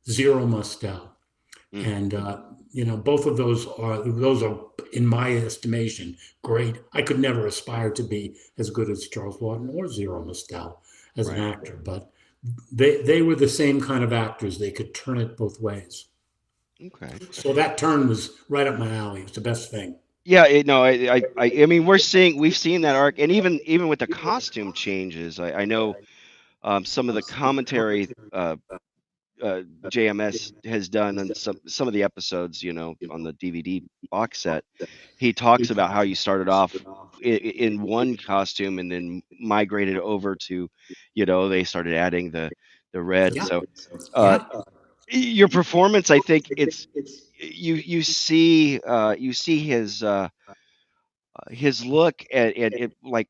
Zero Mostel. And, both of those are, in my estimation, great. I could never aspire to be as good as Charles Lawton or Zero Mostel as an actor, but they were the same kind of actors. They could turn it both ways. Okay. So that turn was right up my alley. It was the best thing. Yeah, I mean, we've seen that arc, and even with the costume changes, I know some of the commentary JMS has done on some of the episodes, on the DVD box set. He talks about how you started off in one costume and then migrated over to, they started adding the red. Yeah. So your performance, I think you see his look at it, like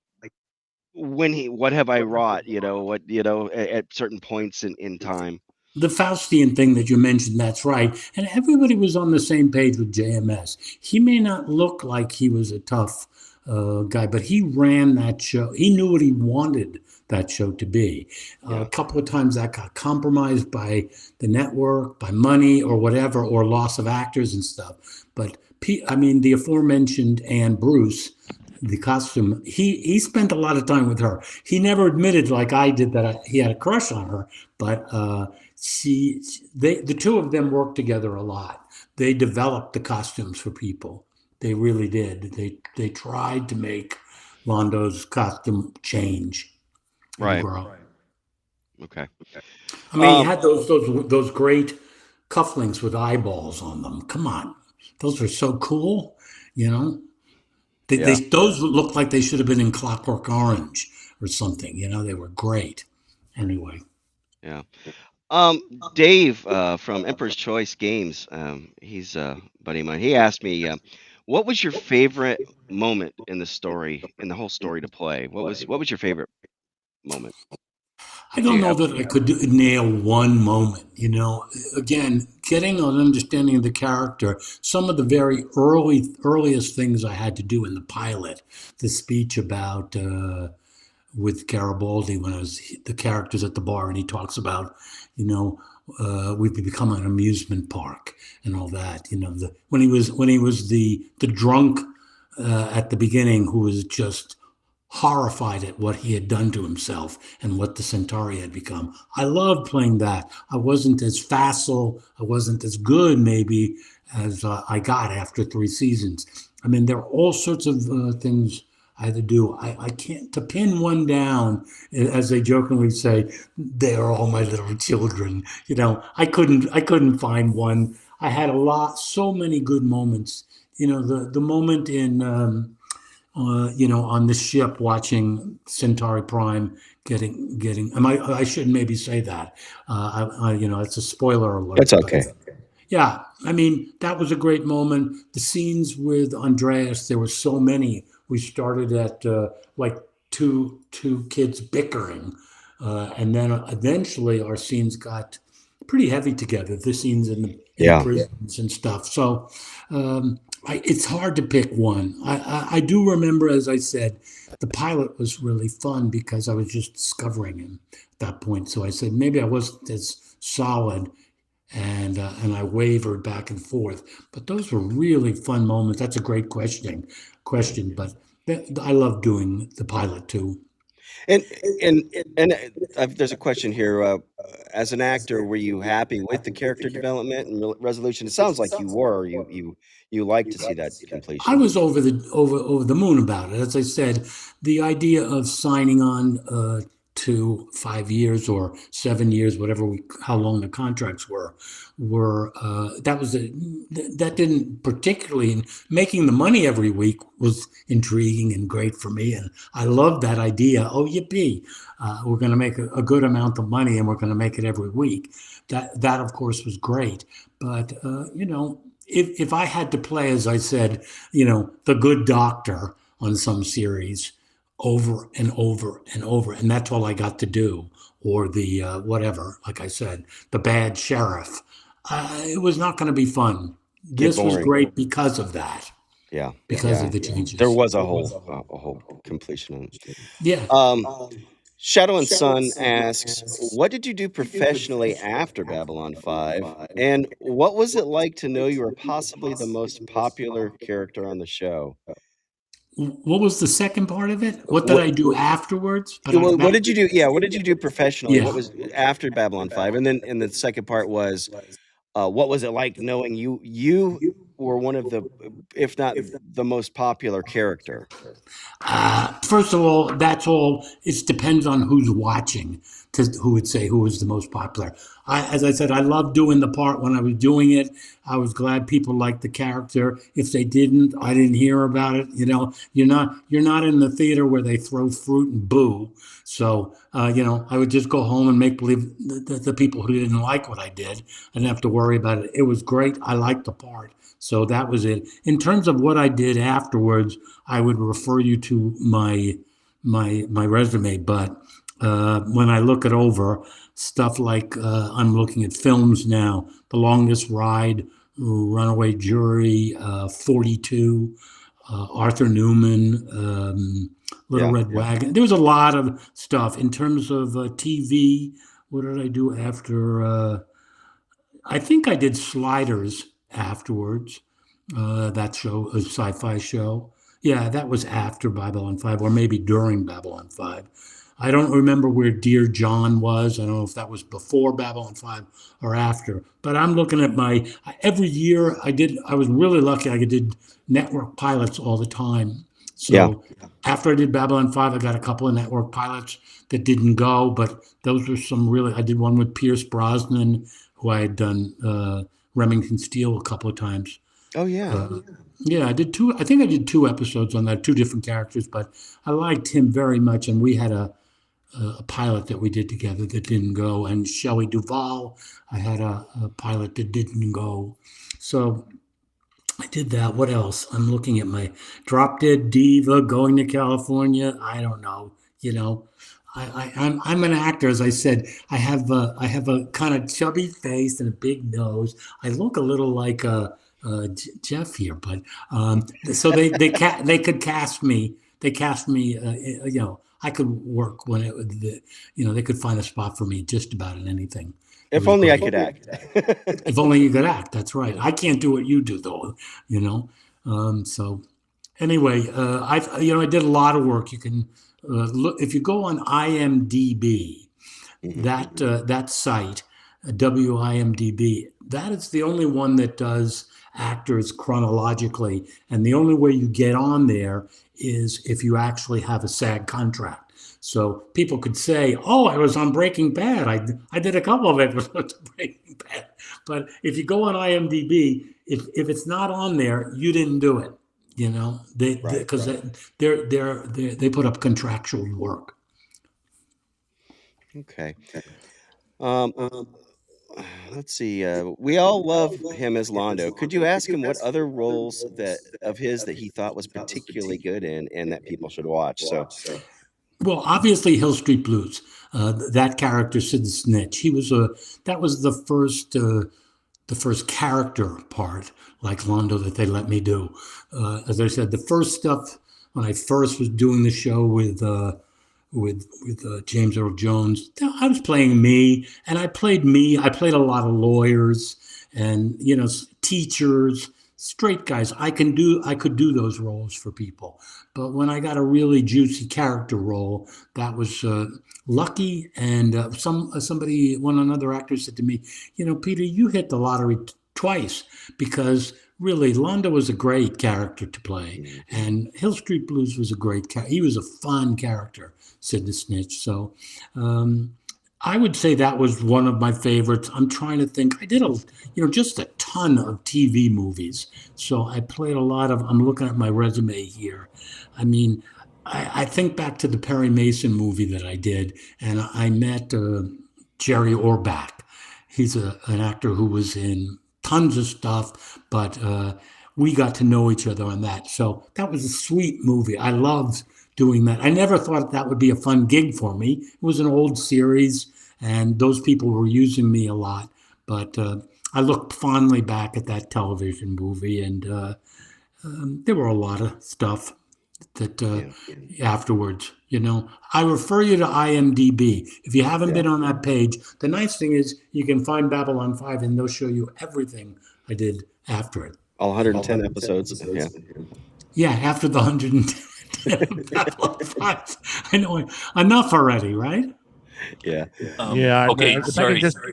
what have I wrought, at certain points in time. The Faustian thing that you mentioned, that's right. And everybody was on the same page with JMS. He may not look like he was a tough guy, but he ran that show. He knew what he wanted that show to be. A couple of times that got compromised by the network, by money or whatever, or loss of actors and stuff. But the aforementioned Anne Bruce, the costume, he spent a lot of time with her. He never admitted, like I did, that he had a crush on her, but the two of them worked together a lot. They developed the costumes for people. They really did. They tried to make Londo's costume change and grow. Okay. I mean, he had those great cufflinks with eyeballs on them. Come on, those are so cool. Those look like they should have been in Clockwork Orange. or something. You know, they were great. Anyway. Yeah. Dave from Emperor's Choice Games, he's a buddy of mine. He asked me, what was your favorite moment in the story, in the whole story to play? What was your favorite moment? I don't know that I could nail one moment, you know. Again, getting an understanding of the character, some of the very earliest things I had to do in the pilot, the speech about with Garibaldi when I was the characters at the bar, and he talks about, you know, we've become an amusement park and all that. You know, when he was the drunk at the beginning, who was just horrified at what he had done to himself and what the Centauri had become. I loved playing that. I wasn't as facile, I wasn't as good maybe as I got after 3 seasons. I mean, there are all sorts of things I had to do. I can't, to pin one down, as they jokingly say, they are all my little children. You know, I couldn't find one. I had so many good moments. You know, the moment in you know, on the ship watching Centauri Prime getting. I shouldn't maybe say that. You know, it's a spoiler alert. It's okay. Yeah, I mean, that was a great moment. The scenes with Andreas, there were so many. We started at like two kids bickering, and then eventually our scenes got pretty heavy together. The scenes in the prisons and stuff. So. It's hard to pick one. I do remember, as I said, the pilot was really fun because I was just discovering him at that point. So I said maybe I wasn't as solid, and I wavered back and forth. But those were really fun moments. That's a great question. But I love doing the pilot too. And there's a question here. As an actor, were you happy with the character development and resolution? It sounds like you were. You like to see that completion. I was over the moon about it. As I said, the idea of signing on to 5 years or 7 years, how long the contracts were that didn't particularly, making the money every week was intriguing and great for me, and I loved that idea. Oh, yippee! We're going to make a good amount of money, and we're going to make it every week. That of course was great, but you know, if I had to play, as I said, you know, the good doctor on some series over and over and over, and that's all I got to do, or the whatever, like I said, the bad sheriff, it was not going to be fun. This was great because of that. Yeah, because of the changes. There was a whole completion on it. Yeah. Shadow and Sun asks, what did you do professionally after Babylon 5? And what was it like to know you were possibly the most popular character on the show? What was the second part of it? What did I do afterwards? What did you do? Yeah, what did you do professionally? Yeah. What was after Babylon 5? And the second part was, what was it like knowing you were one of the, if not the most popular character? First of all, it depends on who's watching, who would say who was the most popular. As I said, I loved doing the part when I was doing it. I was glad people liked the character. If they didn't, I didn't hear about it. You know, you're not in the theater where they throw fruit and boo. So, you know, I would just go home and make believe the people who didn't like what I did, I didn't have to worry about it. It was great. I liked the part. So that was it. In terms of what I did afterwards, I would refer you to my resume. But when I look it over, stuff like I'm looking at films now, The Longest Ride, Runaway Jury, 42, Arthur Newman, Little Red Wagon. There was a lot of stuff. In terms of TV, what did I do after? I think I did Sliders afterwards. That show, a sci-fi show. Yeah, that was after Babylon 5, or maybe during Babylon 5. I don't remember where Dear John was. I don't know if that was before Babylon 5 or after. But I'm looking at every year I was really lucky. I did network pilots all the time. So after I did Babylon 5, I got a couple of network pilots that didn't go, but those were I did one with Pierce Brosnan, who I had done Remington Steele a couple of times. Oh yeah. Yeah, I did two. I think I did 2 episodes on that, 2 different characters, but I liked him very much. And we had a pilot that we did together that didn't go. And Shelley Duvall, I had a pilot that didn't go. So I did that. What else? I'm looking at my Drop Dead Diva, Going to California. I don't know. You know, I'm an actor. As I said, I have a kind of chubby face and a big nose. I look a little like Jeff here, but so they could cast me. They cast me. You know, I could work when they could find a spot for me just about in anything. If only I could act. If only you could act. That's right. I can't do what you do, though. You know. So anyway, I did a lot of work. You can look if you go on IMDb, that site, WIMDb. That is the only one that does actors chronologically, and the only way you get on there is if you actually have a SAG contract. So people could say, "Oh, I was on Breaking Bad. I did a couple of episodes of Breaking Bad." But if you go on IMDb, if it's not on there, you didn't do it. You know, because they put up contractual work. Okay. Let's see. We all love him as Londo. Could you ask him what other roles of his that he thought was particularly good in and that people should watch? So, well, obviously Hill Street Blues. That character, Sid the Snitch. That was the first character part, like Londo, that they let me do. As I said, the first stuff when I first was doing the show with James Earl Jones, I was playing me, and I played me. I played a lot of lawyers and teachers, straight guys. I could do those roles for people. But when I got a really juicy character role, that was lucky. And another actor said to me, "Peter, you hit the lottery twice, because really Londo was a great character to play, and Hill Street Blues was a great character. He was a fun character, Sid the Snitch." So I would say that was one of my favorites. I'm trying to think. I did just a ton of TV movies. So I played a lot of. I'm looking at my resume here. I mean, I think back to the Perry Mason movie that I did, and I met Jerry Orbach. He's an actor who was in tons of stuff, but we got to know each other on that. So that was a sweet movie. I loved doing that. I never thought that would be a fun gig for me. It was an old series, and those people were using me a lot. But I look fondly back at that television movie, and there were a lot of stuff that afterwards, I refer you to IMDb. If you haven't been on that page, the nice thing is you can find Babylon 5 and they'll show you everything I did after it. All 110 episodes. Yeah. Yeah, after the 110 Babylon 5. I know enough already, right? Yeah. Okay, sorry. Sorry,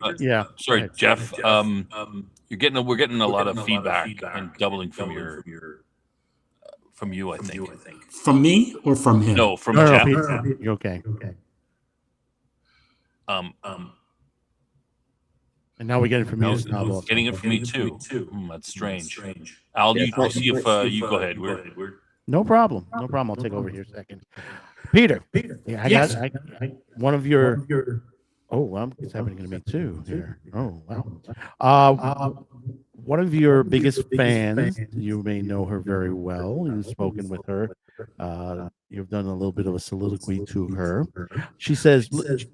Right. Jeff. We're getting a lot of feedback and doubling from from you, I think. From me or from him? No, from No, Jeff. Peter, you're okay. And now we get it from you, Snob, also. Getting it from me too. That's strange. Al, I'll see if you go ahead. No problem. No problem. I'll take over here a second. Peter. Yeah, Yes. One of your. Oh, well, it's happening to me too here. Oh, wow. One of your biggest fans, you may know her very well. You've spoken with her. You've done a little bit of a soliloquy to her. She says,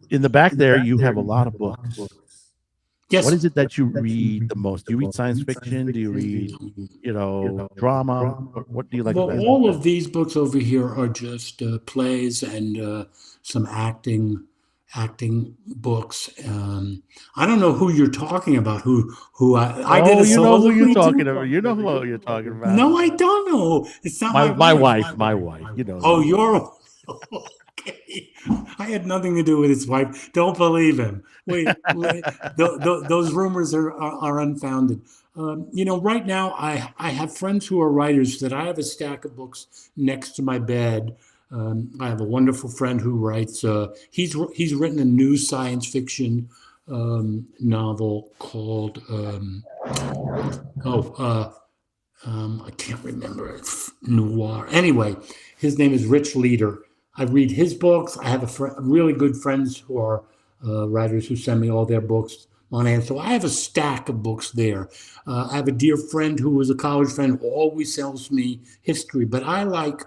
in the back there, you have a lot of books. Yes. What is it that you read the most? Do you read science fiction? Do you read, drama? What do you like? Well, all of these books over here are just plays and some acting books. I don't know who you're talking about. Who I did a you know who you're soliloquy talking to? about. You know who you're talking about. No, I don't know. It's not my wife. My wife. You know. Oh, you're okay. I had nothing to do with his wife. Don't believe him. Wait, those rumors are unfounded. Right now I have friends who are writers that I have a stack of books next to my bed. I have a wonderful friend who writes. He's written a new science fiction novel called I can't remember it. Noir. Anyway, his name is Rich Leader. I read his books. I have really good friends who are writers who send me all their books on hand. So I have a stack of books there. I have a dear friend who was a college friend who always sells me history, but I like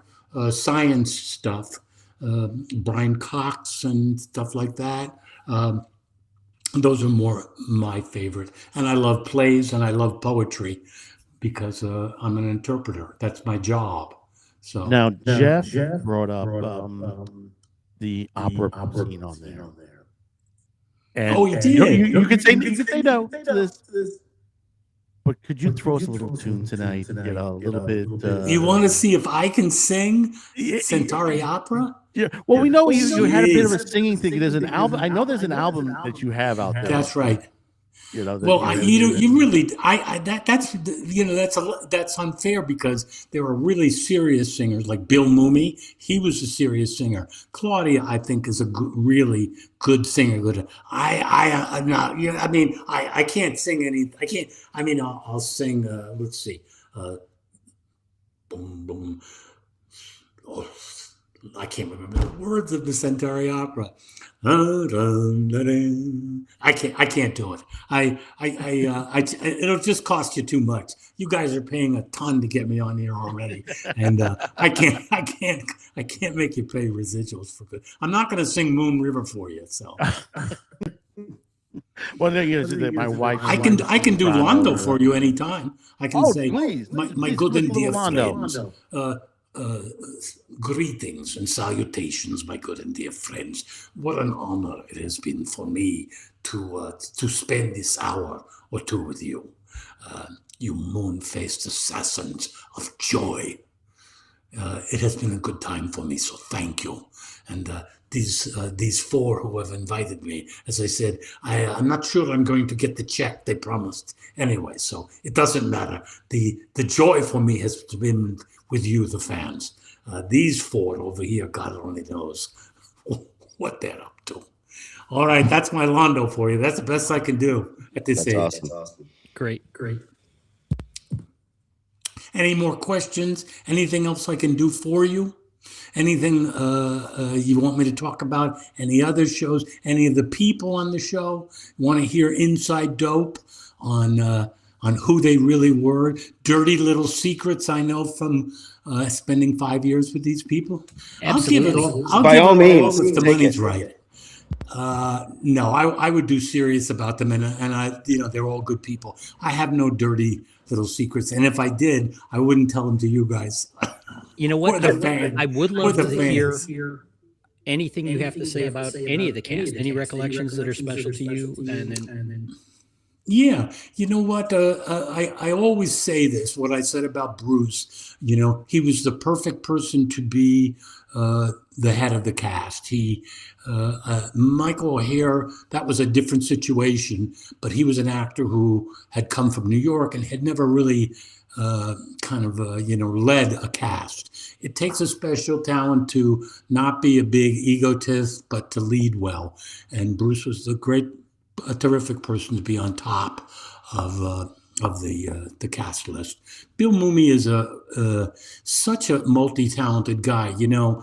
science stuff, Brian Cox and stuff like that. Those are more my favorite. And I love plays and I love poetry because I'm an interpreter. That's my job. So now Jeff brought up the opera scene on there. And oh, you did. You can say no to this. But could you throw us a little tune tonight? Get a little bit. You want to see if I can sing Centauri opera? Yeah. Well, we know you had a bit of a singing thing. There's an album. I know there's an album that you have out there. That's right. You know. Well, you really, that's unfair because there are really serious singers like Bill Mumy. He was a serious singer. Claudia, I think, is a really good singer. Good. I'm not. You know, I mean, I can't sing any. I can't. I mean, I'll sing. Let's see. Boom, boom. Oh, I can't remember the words of the Centauri opera. I can't do it. It'll just cost you too much. You guys are paying a ton to get me on here already, and I can't make you pay residuals for good. I'm not going to sing Moon River for you. So, well, my wife. I can do Londo for you anytime. I can say, please, my good and dear friends. Greetings and salutations, my good and dear friends. What an honor it has been for me to spend this hour or two with you, you moon-faced assassins of joy. It has been a good time for me, so thank you. And these four who have invited me, as I said, I'm not sure I'm going to get the check they promised anyway, so it doesn't matter. The joy for me has been with you, the fans. These four over here, God only knows what they're up to. All right, that's my Londo for you. That's the best I can do at this age. Awesome. Great. Any more questions? Anything else I can do for you? Anything you want me to talk about? Any other shows? Any of the people on the show want to hear inside dope on who they really were? Dirty little secrets I know from spending 5 years with these people. Absolutely. I'll give it all. By all means, if the money's right. No, I would do serious about them, and I, they're all good people. I have no dirty little secrets, and if I did, I wouldn't tell them to you guys. You know what? I would love to hear anything you have to say about any of the cast, any recollections that are special to you, and then. Yeah, you know what? I always say this. What I said about Bruce. He was the perfect person to be the head of the cast. Michael O'Hare, that was a different situation, but he was an actor who had come from New York and had never really led a cast. It takes a special talent to not be a big egotist, but to lead well. And Bruce was a terrific person to be on top of the cast list. Bill Mumy is such a multi-talented guy. You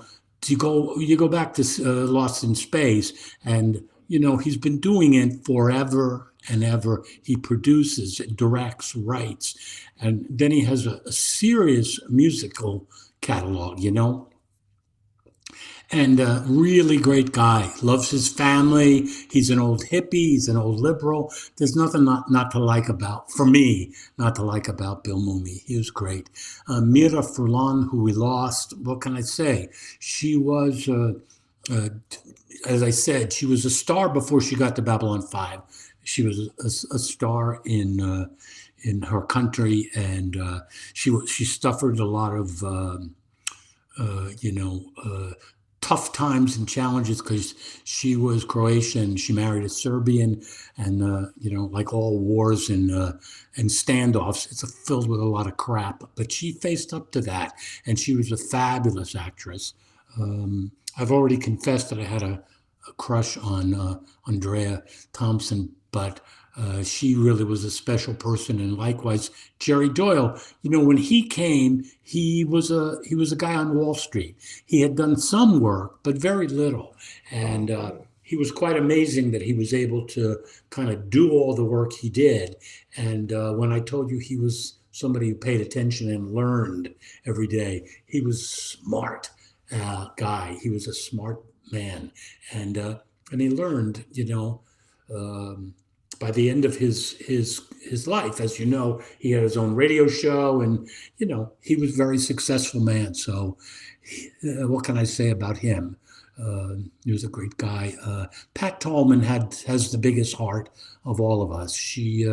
go back to Lost in Space, and he's been doing it forever and ever. He produces, directs, writes, and then he has a serious musical catalog. And a really great guy. Loves his family. He's an old hippie. He's an old liberal. There's nothing not to like about Bill Mumy. He was great. Mira Furlan, who we lost, what can I say? She was, as I said, she was a star before she got to Babylon 5. She was a star in her country, and she suffered a lot of, tough times and challenges because she was Croatian. She married a Serbian, and like all wars and standoffs, it's filled with a lot of crap. But she faced up to that, and she was a fabulous actress. I've already confessed that I had a crush on Andrea Thompson but she really was a special person. And likewise, Jerry Doyle. When he came, he was a guy on Wall Street. He had done some work, but very little, and he was quite amazing that he was able to kind of do all the work he did. And when I told you he was somebody who paid attention and learned every day, he was a smart guy. He was a smart man, and he learned. By the end of his life, as you know, he had his own radio show, and he was a very successful man. So, what can I say about him? He was a great guy. Pat Tallman has the biggest heart of all of us. She,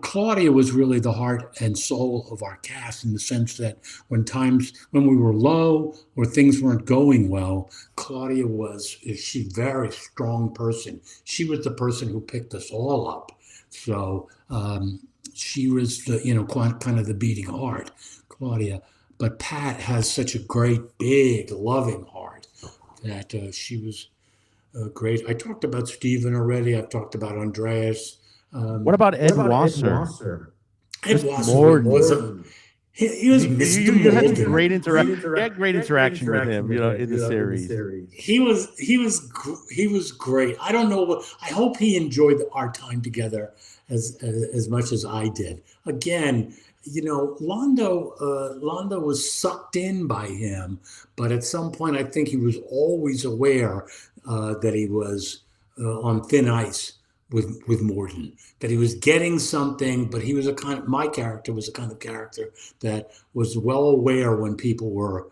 Claudia was really the heart and soul of our cast, in the sense that when we were low or things weren't going well, Claudia she's a very strong person. She was the person who picked us all up. So she was kind of the beating heart, Claudia. But Pat has such a great, big, loving heart that she was great. I talked about Stephen already. I've talked about Andreas. What about Ed Wasser? Ed Wasser was he was Mr. You had Molden. great interaction with him, in the series. He was great. I don't know. I hope he enjoyed our time together as much as I did. Again, Londo was sucked in by him, but at some point, I think he was always aware that he was on thin ice with Morden, that he was getting something, but he was my character was a kind of character that was well aware when people were,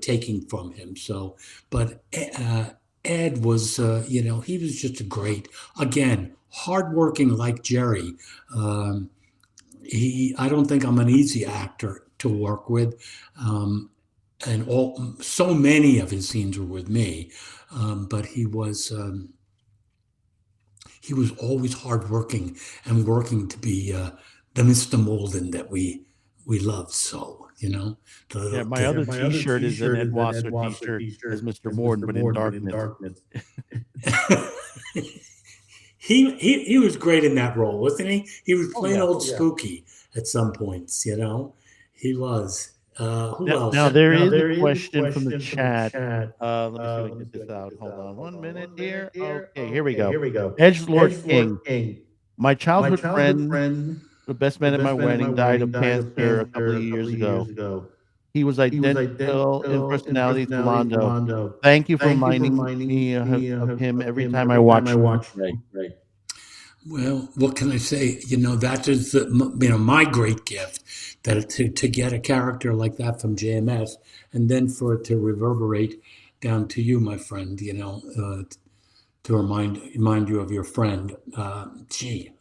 taking from him. So, but Ed was, he was just a great, again, hardworking like Jerry. I don't think I'm an easy actor to work with. And so many of his scenes were with me. But he was always hardworking and working to be the Mr. Molden that we loved. So, My other T-shirt is an Ed Wasser T-shirt as Mr. Morden, but in darkness. He was great in that role, wasn't he? He was plain old spooky at some points, He was. Who else? Now there is a question from the chat. Let me see if I can get this out. Hold on 1 minute here. Okay, here we go. Edgelord King. My childhood friend, the best man at my wedding, died of cancer a couple of years ago. He was identical in personality to Londo. Thank you for reminding me of him every time I watch him. Well, what can I say? That is my great gift, that to get a character like that from JMS, and then for it to reverberate down to you, my friend. To remind you of your friend. I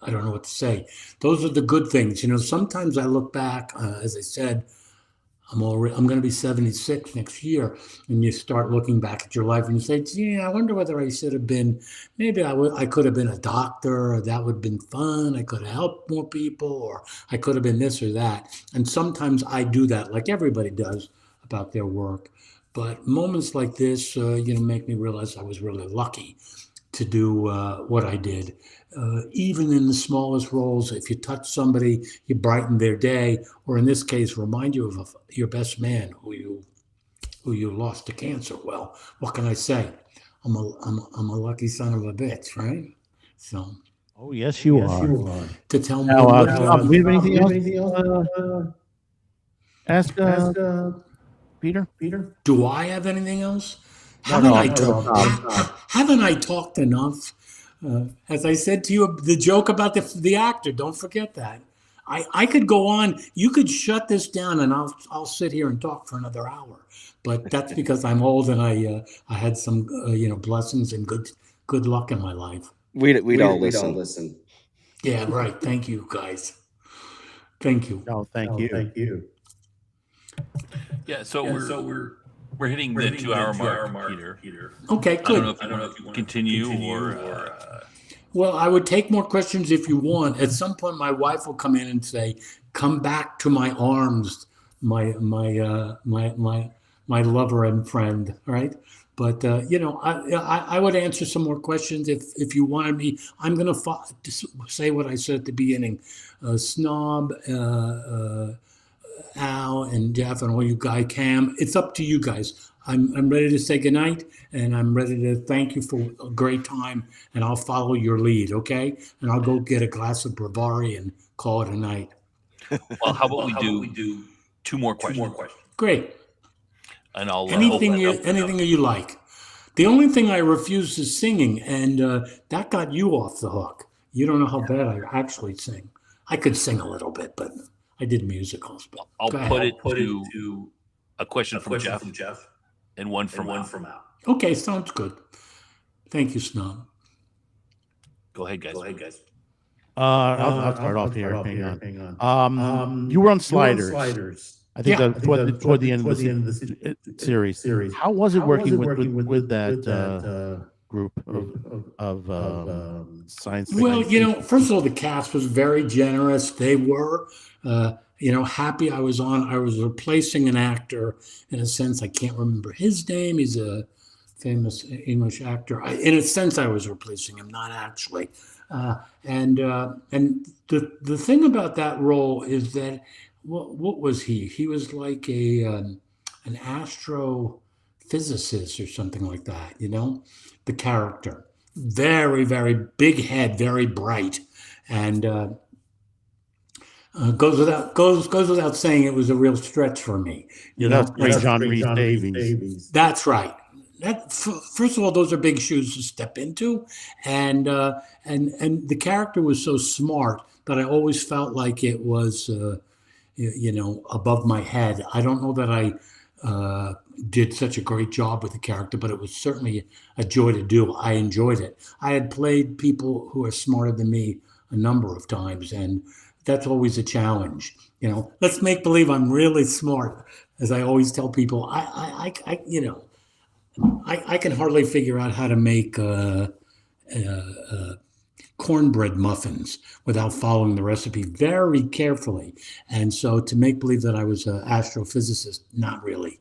don't know what to say. Those are the good things. Sometimes I look back, as I said, I'm going to be 76 next year, and you start looking back at your life and you say, gee, I wonder whether I should have been, maybe I could have been a doctor, or that would have been fun. I could have helped more people, or I could have been this or that. And sometimes I do that, like everybody does, about their work. But moments like this, make me realize I was really lucky to do what I did. Even in the smallest roles, if you touch somebody, you brighten their day, or in this case, remind you of your best man who you lost to cancer. Well, what can I say? I'm a lucky son of a bitch, right? So. Oh yes, you are. To tell me. Now, we have anything else? Ask Peter. Do I have anything else? No, Haven't I talked enough? As I said to you, the joke about the actor, don't forget that. I could go on. You could shut this down, and I'll sit here and talk for another hour. But that's because I'm old, and I had some blessings and good luck in my life. We'd all listen. Yeah, right. Thank you, guys. Thank you. No, thank you. Yeah. So we're hitting the 2 hour mark, Peter. Okay, good. I don't know if you want to continue or. Well, I would take more questions if you want. At some point, my wife will come in and say, "Come back to my arms, my my lover and friend, right? But I would answer some more questions if you wanted me. I'm going to say what I said at the beginning. Snob, Al, and Jeff, and all you guys, Cam. It's up to you guys. I'm ready to say goodnight, and I'm ready to thank you for a great time, and I'll follow your lead, okay? And I'll go get a glass of Bravari and call it a night. Well, how about we do two more questions? Great. And I'll anything you like. The only thing I refuse is singing, and that got you off the hook. You don't know how bad I actually sing. I could sing a little bit, but I did musicals. But I'll put it to a question from Jeff and one from Al. Okay, sounds good. Thank you, Snob. Go ahead, guys. I'll start off here. Hang on. You were on Sliders. I think toward the end of the series. How was it working with that group of science fiction? Well, first of all, the cast was very generous. They were, happy I was on. I was replacing an actor in a sense. I can't remember his name. He's a famous English actor. In a sense, I was replacing him, not actually. And the thing about that role is that what was he? He was like an astrophysicist or something like that. The character, very, very big head, very bright, and goes without saying it was a real stretch for me. That's great, John Rhys Davies. That's right. First of all, those are big shoes to step into, and the character was so smart that I always felt like it was, above my head. I don't know that I did such a great job with the character, but it was certainly a joy to do. I enjoyed it. I had played people who are smarter than me a number of times, and that's always a challenge. Let's make believe I'm really smart, as I always tell people. I can hardly figure out how to make cornbread muffins without following the recipe very carefully. And so to make believe that I was an astrophysicist, not really,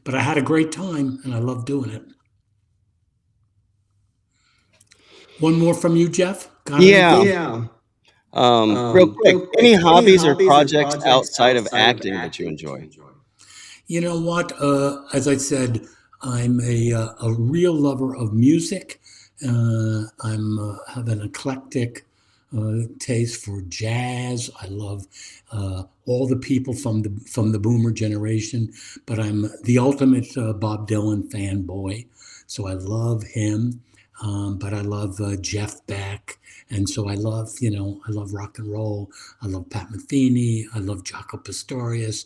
But I had a great time, and I loved doing it. One more from you, Jeff? Yeah. Real quick, any hobbies or projects outside of acting that you enjoy? You know what? As I said, I'm a real lover of music. I'm have an eclectic taste for jazz. I love all the people from the Boomer generation, but I'm the ultimate Bob Dylan fanboy. So I love him, but I love Jeff Beck, and so I love I love rock and roll. I love Pat Metheny. I love Jaco Pastorius.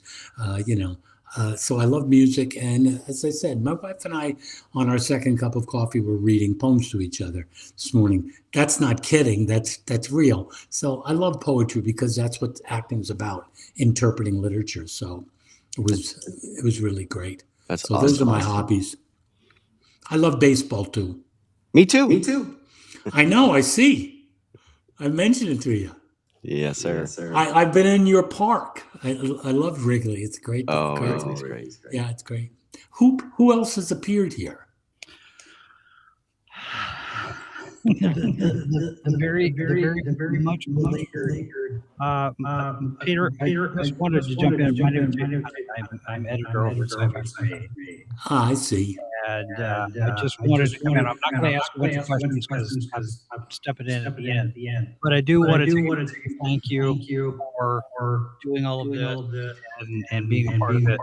So I love music, and as I said, my wife and I, on our second cup of coffee, were reading poems to each other this morning. That's not kidding. That's real. So I love poetry because that's what acting's about, interpreting literature. So it was really great. That's so awesome. Those are my hobbies. I love baseball too. Me too. I know. I see. I mentioned it to you. Yes, sir. I've been in your park. I love Wrigley. It's great. Wrigley's great. Yeah, it's great. Who else has appeared here? The very much beleaguered Peter. I just wanted to jump in. My name is I'm editor over at sci-fi. I see. And I just wanted to come in. I'm not going to ask a bunch of questions because I'm stepping in at the end. But I do want to thank you for doing all of this and being a part of it.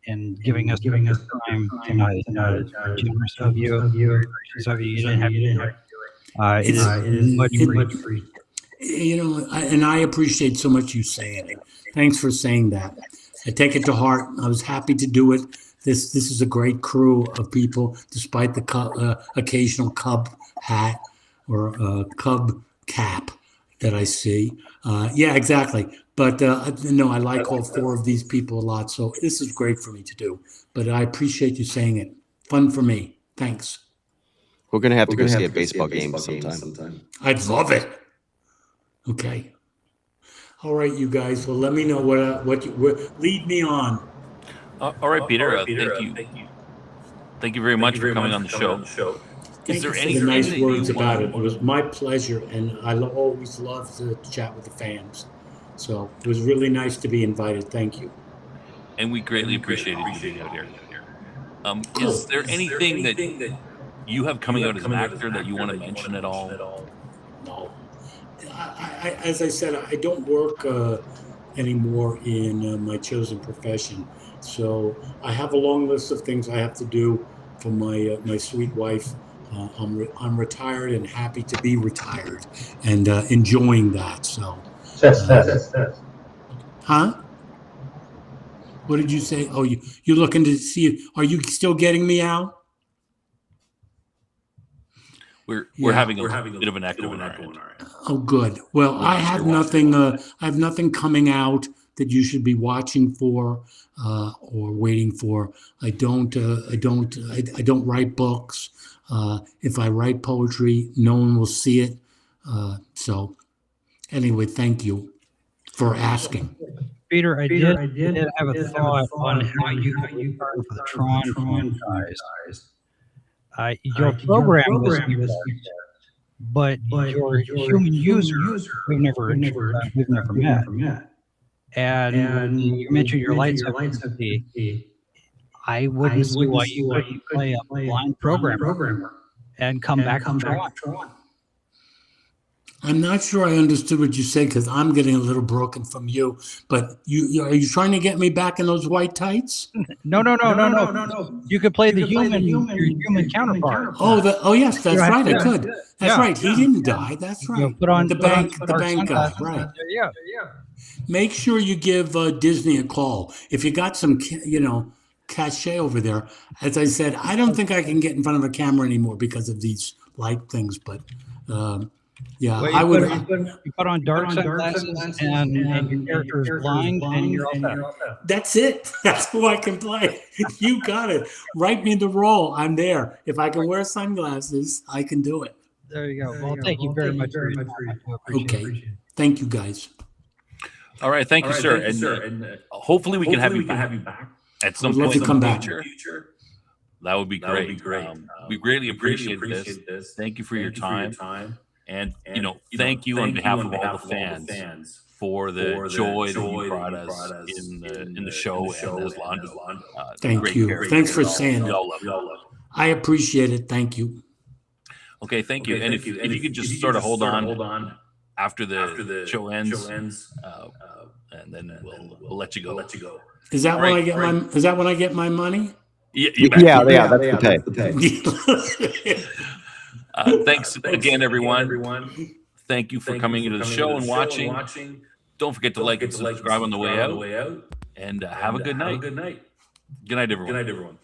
And giving us time tonight. Generous of you. Gracious of you. You didn't have to do it. It is much appreciated. And I appreciate so much you saying it. Thanks for saying that. I take it to heart. I was happy to do it. This is a great crew of people, despite the occasional Cub hat or Cub cap that I see. Yeah, exactly. But no, I like all four of these people a lot. So this is great for me to do. But I appreciate you saying it. Fun for me. Thanks. We're going to have to go see a baseball game sometime. I'd love it. Okay. All right, you guys. Well, let me know what lead me on. All right, Peter. Thank you. Thank you very much for coming on the show. Thank you for the nice words about it. It was my pleasure, and I always love to chat with the fans. So it was really nice to be invited. Thank you. And we greatly appreciated you being out here. Is there anything that you have coming out as an actor that you want to mention at all? No. As I said, I don't work anymore in my chosen profession. So I have a long list of things I have to do for my sweet wife. I'm retired and happy to be retired and enjoying that. So, huh? What did you say? Oh, you're looking to see? Are you still getting me, Al? We're having a bit of an echo on our end. Oh, good. Well, I have nothing. I have nothing coming out that you should be watching for or waiting for. I don't write books. If I write poetry, no one will see it. So, anyway, thank you for asking. Peter, I did have a thought on how you for the Tron franchise. Your program was here, but your human user we've never met. And you mentioned your lightsaber. I wouldn't see why you couldn't play a blind programmer and come back to Tron. I'm not sure I understood what you said because I'm getting a little broken from you. But are you trying to get me back in those white tights? No. You could play your human counterpart. Oh, yes, that's right. I could. That's right. He didn't die. That's right. Put on the bank guy. Right. Yeah. Make sure you give Disney a call if you got some, cachet over there. As I said, I don't think I can get in front of a camera anymore because of these light things. But yeah, I would. You put on dark sunglasses and your character is blind and you're all set. That's it. That's who I can play. You got it. Write me the role. I'm there. If I can wear sunglasses, I can do it. There you go. Well, thank you very much. Okay. Thank you, guys. All right. Thank you, sir. And hopefully we can have you back at some point in the future. That would be great. We greatly appreciate this. Thank you for your time. And thank you on behalf of all the fans for the joy that you brought us in the show and as London. Thank you. Thanks for saying it. I appreciate it. Thank you. Okay, thank you. And if you could just sort of hold on after the show ends, and then we'll let you go. Is that when I get my? Is that when I get my money? Yeah. That's the pay. Thanks again, everyone. Thank you for coming into the show and watching. Don't forget to like and subscribe on the way out. And have a good night. Good night, everyone.